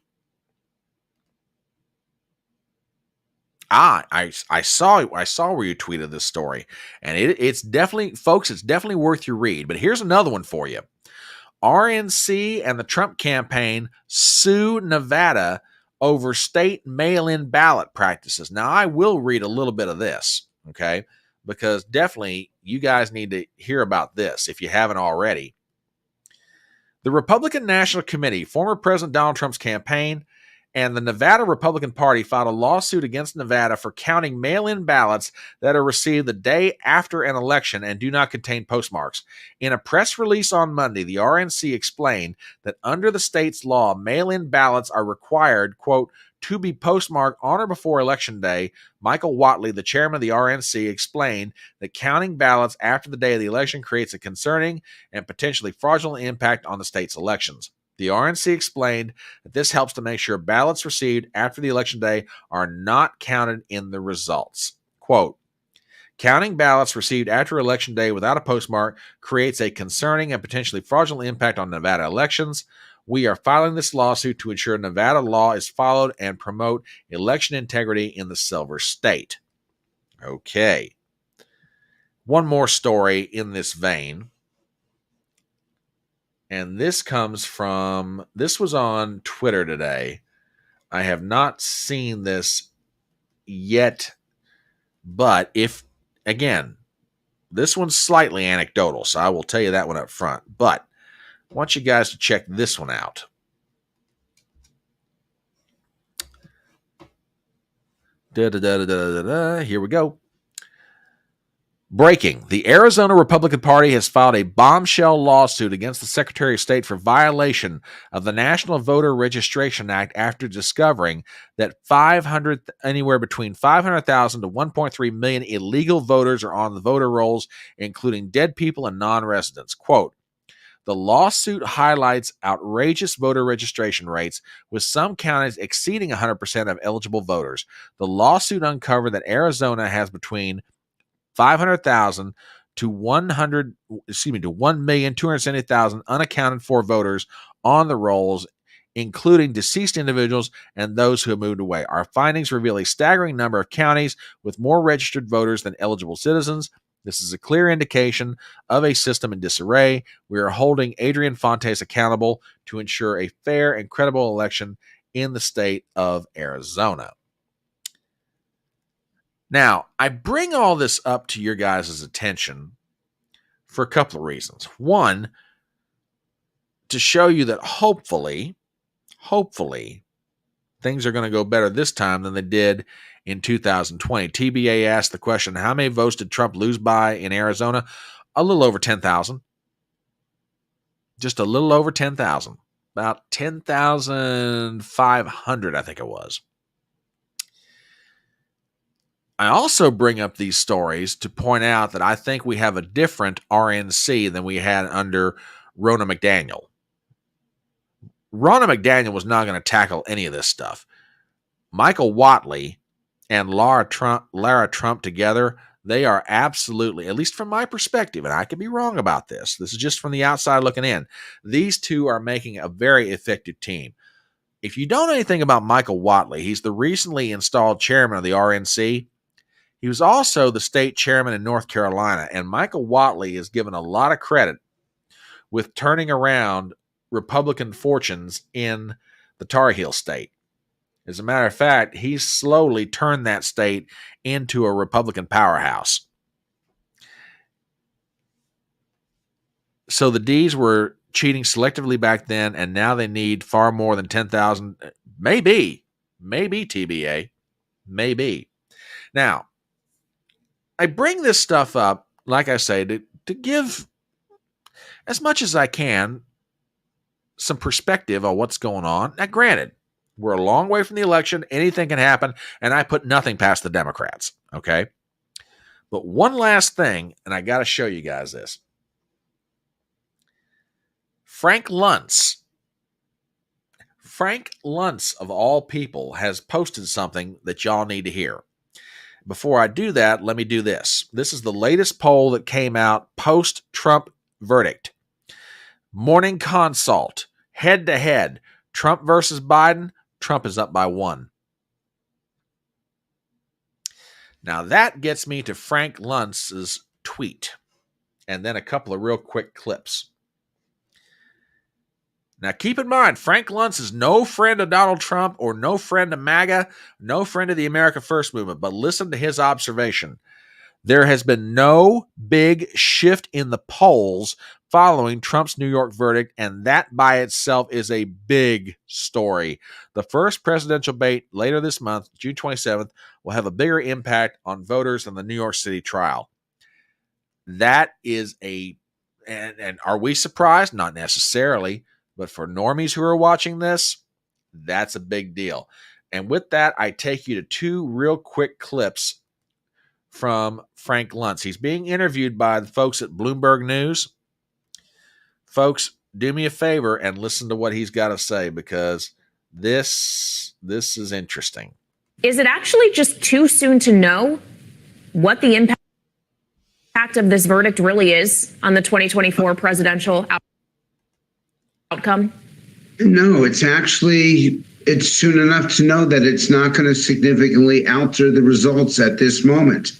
I saw where you tweeted this story, and it's definitely, folks, it's definitely worth your read. But here's another one for you. RNC and the Trump campaign sue Nevada over state mail-in ballot practices. Now, I will read a little bit of this, okay, because definitely you guys need to hear about this if you haven't already. The Republican National Committee, former President Donald Trump's campaign, and the Nevada Republican Party filed a lawsuit against Nevada for counting mail-in ballots that are received the day after an election and do not contain postmarks. In a press release on Monday, the RNC explained that under the state's law, mail-in ballots are required, quote, to be postmarked on or before Election Day. Michael Whatley, the chairman of the RNC, explained that counting ballots after the day of the election creates a concerning and potentially fraudulent impact on the state's elections. The RNC explained that this helps to make sure ballots received after the election day are not counted in the results. Quote, counting ballots received after election day without a postmark creates a concerning and potentially fraudulent impact on Nevada elections. We are filing this lawsuit to ensure Nevada law is followed and promote election integrity in the Silver State. Okay. One more story in this vein. And this was on Twitter today. I have not seen this yet, but again, this one's slightly anecdotal, so I will tell you that one up front. But I want you guys to check this one out. Here we go. Breaking. The Arizona Republican Party has filed a bombshell lawsuit against the Secretary of State for violation of the National Voter Registration Act after discovering that anywhere between 500,000 to 1.3 million illegal voters are on the voter rolls, including dead people and non-residents. Quote, the lawsuit highlights outrageous voter registration rates, with some counties exceeding 100% of eligible voters. The lawsuit uncovered that Arizona has between 500,000 to 1,270,000 unaccounted for voters on the rolls, including deceased individuals and those who have moved away. Our findings reveal a staggering number of counties with more registered voters than eligible citizens. This is a clear indication of a system in disarray. We are holding Adrian Fontes accountable to ensure a fair and credible election in the state of Arizona. Now, I bring all this up to your guys' attention for a couple of reasons. One, to show you that hopefully, things are going to go better this time than they did in 2020. TBA asked the question, how many votes did Trump lose by in Arizona? A little over 10,000. Just a little over 10,000. About 10,500, I think it was. I also bring up these stories to point out that I think we have a different RNC than we had under Ronna McDaniel. Ronna McDaniel was not going to tackle any of this stuff. Michael Whatley and Lara Trump together, they are absolutely, at least from my perspective, and I could be wrong about this. This is just from the outside looking in. These two are making a very effective team. If you don't know anything about Michael Whatley, he's the recently installed chairman of the RNC. He was also the state chairman in North Carolina, and Michael Whatley is given a lot of credit with turning around Republican fortunes in the Tar Heel state. As a matter of fact, he's slowly turned that state into a Republican powerhouse. So the D's were cheating selectively back then, and now they need far more than 10,000. Maybe TBA. Maybe. Now, I bring this stuff up, like I say, to give as much as I can some perspective on what's going on. Now, granted, we're a long way from the election. Anything can happen, and I put nothing past the Democrats, okay? But one last thing, and I got to show you guys this. Frank Luntz, of all people, has posted something that y'all need to hear. Before I do that, let me do this. This is the latest poll that came out post-Trump verdict. Morning Consult, head-to-head, Trump versus Biden. Trump is up by 1. Now that gets me to Frank Luntz's tweet, and then a couple of real quick clips. Now keep in mind, Frank Luntz is no friend of Donald Trump or no friend of MAGA, no friend of the America First movement, but listen to his observation. There has been no big shift in the polls following Trump's New York verdict, and that by itself is a big story. The first presidential debate later this month, June 27th, will have a bigger impact on voters than the New York City trial. That is and are we surprised? Not necessarily, but for normies who are watching this, that's a big deal. And with that, I take you to 2 real quick clips from Frank Luntz. He's being interviewed by the folks at Bloomberg News. Folks, do me a favor and listen to what he's got to say, because this is interesting. Is it actually just too soon to know what the impact of this verdict really is on the 2024 presidential outcome? No, it's soon enough to know that it's not going to significantly alter the results at this moment.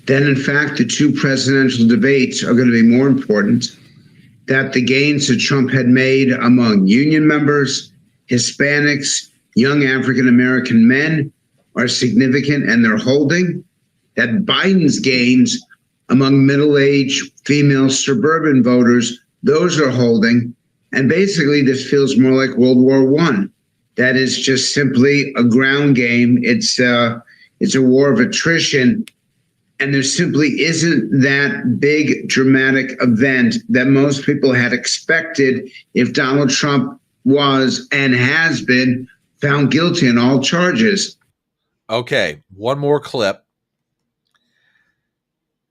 Then, in fact, the 2 presidential debates are going to be more important. That the gains that Trump had made among union members, Hispanics, young African-American men are significant and they're holding. That Biden's gains among middle-aged female suburban voters, those are holding. And basically, this feels more like World War I. That is just simply a ground game. It's a war of attrition. And there simply isn't that big dramatic event that most people had expected if Donald Trump was and has been found guilty on all charges. Okay, one more clip.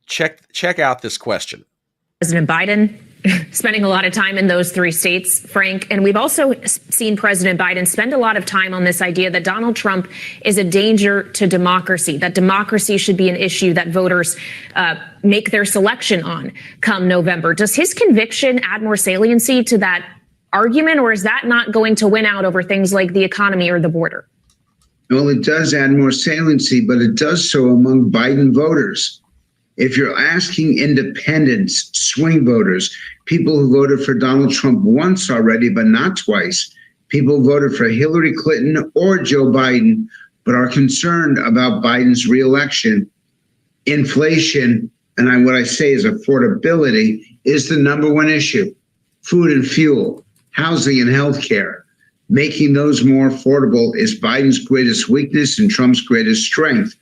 Check out this question. President Biden spending a lot of time in those 3 states, Frank. And we've also seen President Biden spend a lot of time on this idea that Donald Trump is a danger to democracy, that democracy should be an issue that voters make their selection on come November. Does his conviction add more saliency to that argument, or is that not going to win out over things like the economy or the border? Well, it does add more saliency, but it does so among Biden voters. If you're asking independents, swing voters, people who voted for Donald Trump once already, but not twice, people who voted for Hillary Clinton or Joe Biden, but are concerned about Biden's reelection, inflation, and what I say is affordability, is the number one issue. Food and fuel, housing and healthcare. Making those more affordable is Biden's greatest weakness and Trump's greatest strength.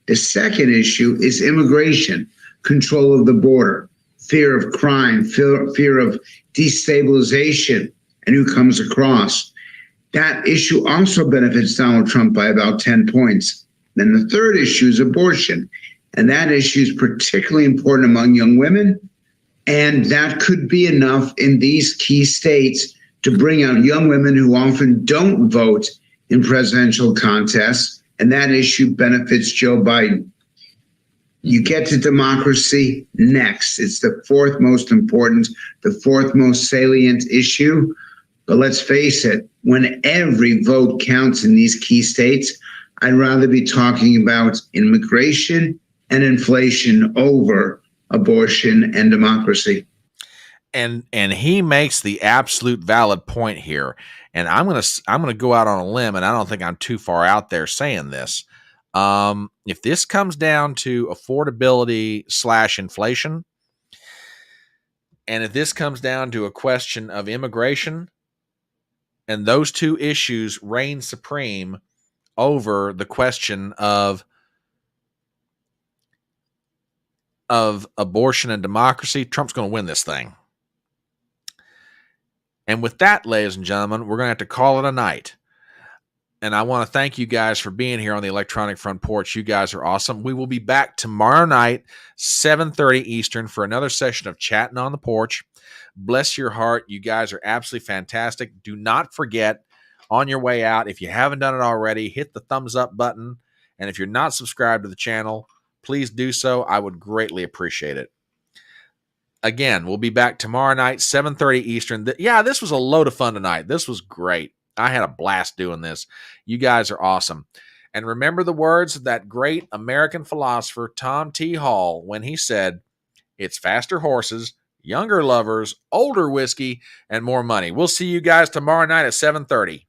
The second issue is immigration, control of the border, fear of crime, fear of destabilization, and who comes across. That issue also benefits Donald Trump by about 10 points. Then the third issue is abortion, and that issue is particularly important among young women, and that could be enough in these key states to bring out young women who often don't vote in presidential contests, and that issue benefits Joe Biden. You get to democracy next. It's the fourth most important, the fourth most salient issue. But let's face it, when every vote counts in these key states, I'd rather be talking about immigration and inflation over abortion and democracy. And he makes the absolute valid point here. And I'm gonna go out on a limb, and I don't think I'm too far out there saying this. If this comes down to affordability / inflation, and if this comes down to a question of immigration, and those two issues reign supreme over the question of abortion and democracy, Trump's going to win this thing. And with that, ladies and gentlemen, we're going to have to call it a night. And I want to thank you guys for being here on the Electronic Front Porch. You guys are awesome. We will be back tomorrow night, 7:30 Eastern, for another session of Chatting on the Porch. Bless your heart. You guys are absolutely fantastic. Do not forget, on your way out, if you haven't done it already, hit the thumbs up button. And if you're not subscribed to the channel, please do so. I would greatly appreciate it. Again, we'll be back tomorrow night, 7:30 Eastern. Yeah, this was a load of fun tonight. This was great. I had a blast doing this. You guys are awesome. And remember the words of that great American philosopher, Tom T. Hall, when he said, "It's faster horses, younger lovers, older whiskey, and more money." We'll see you guys tomorrow night at 7:30.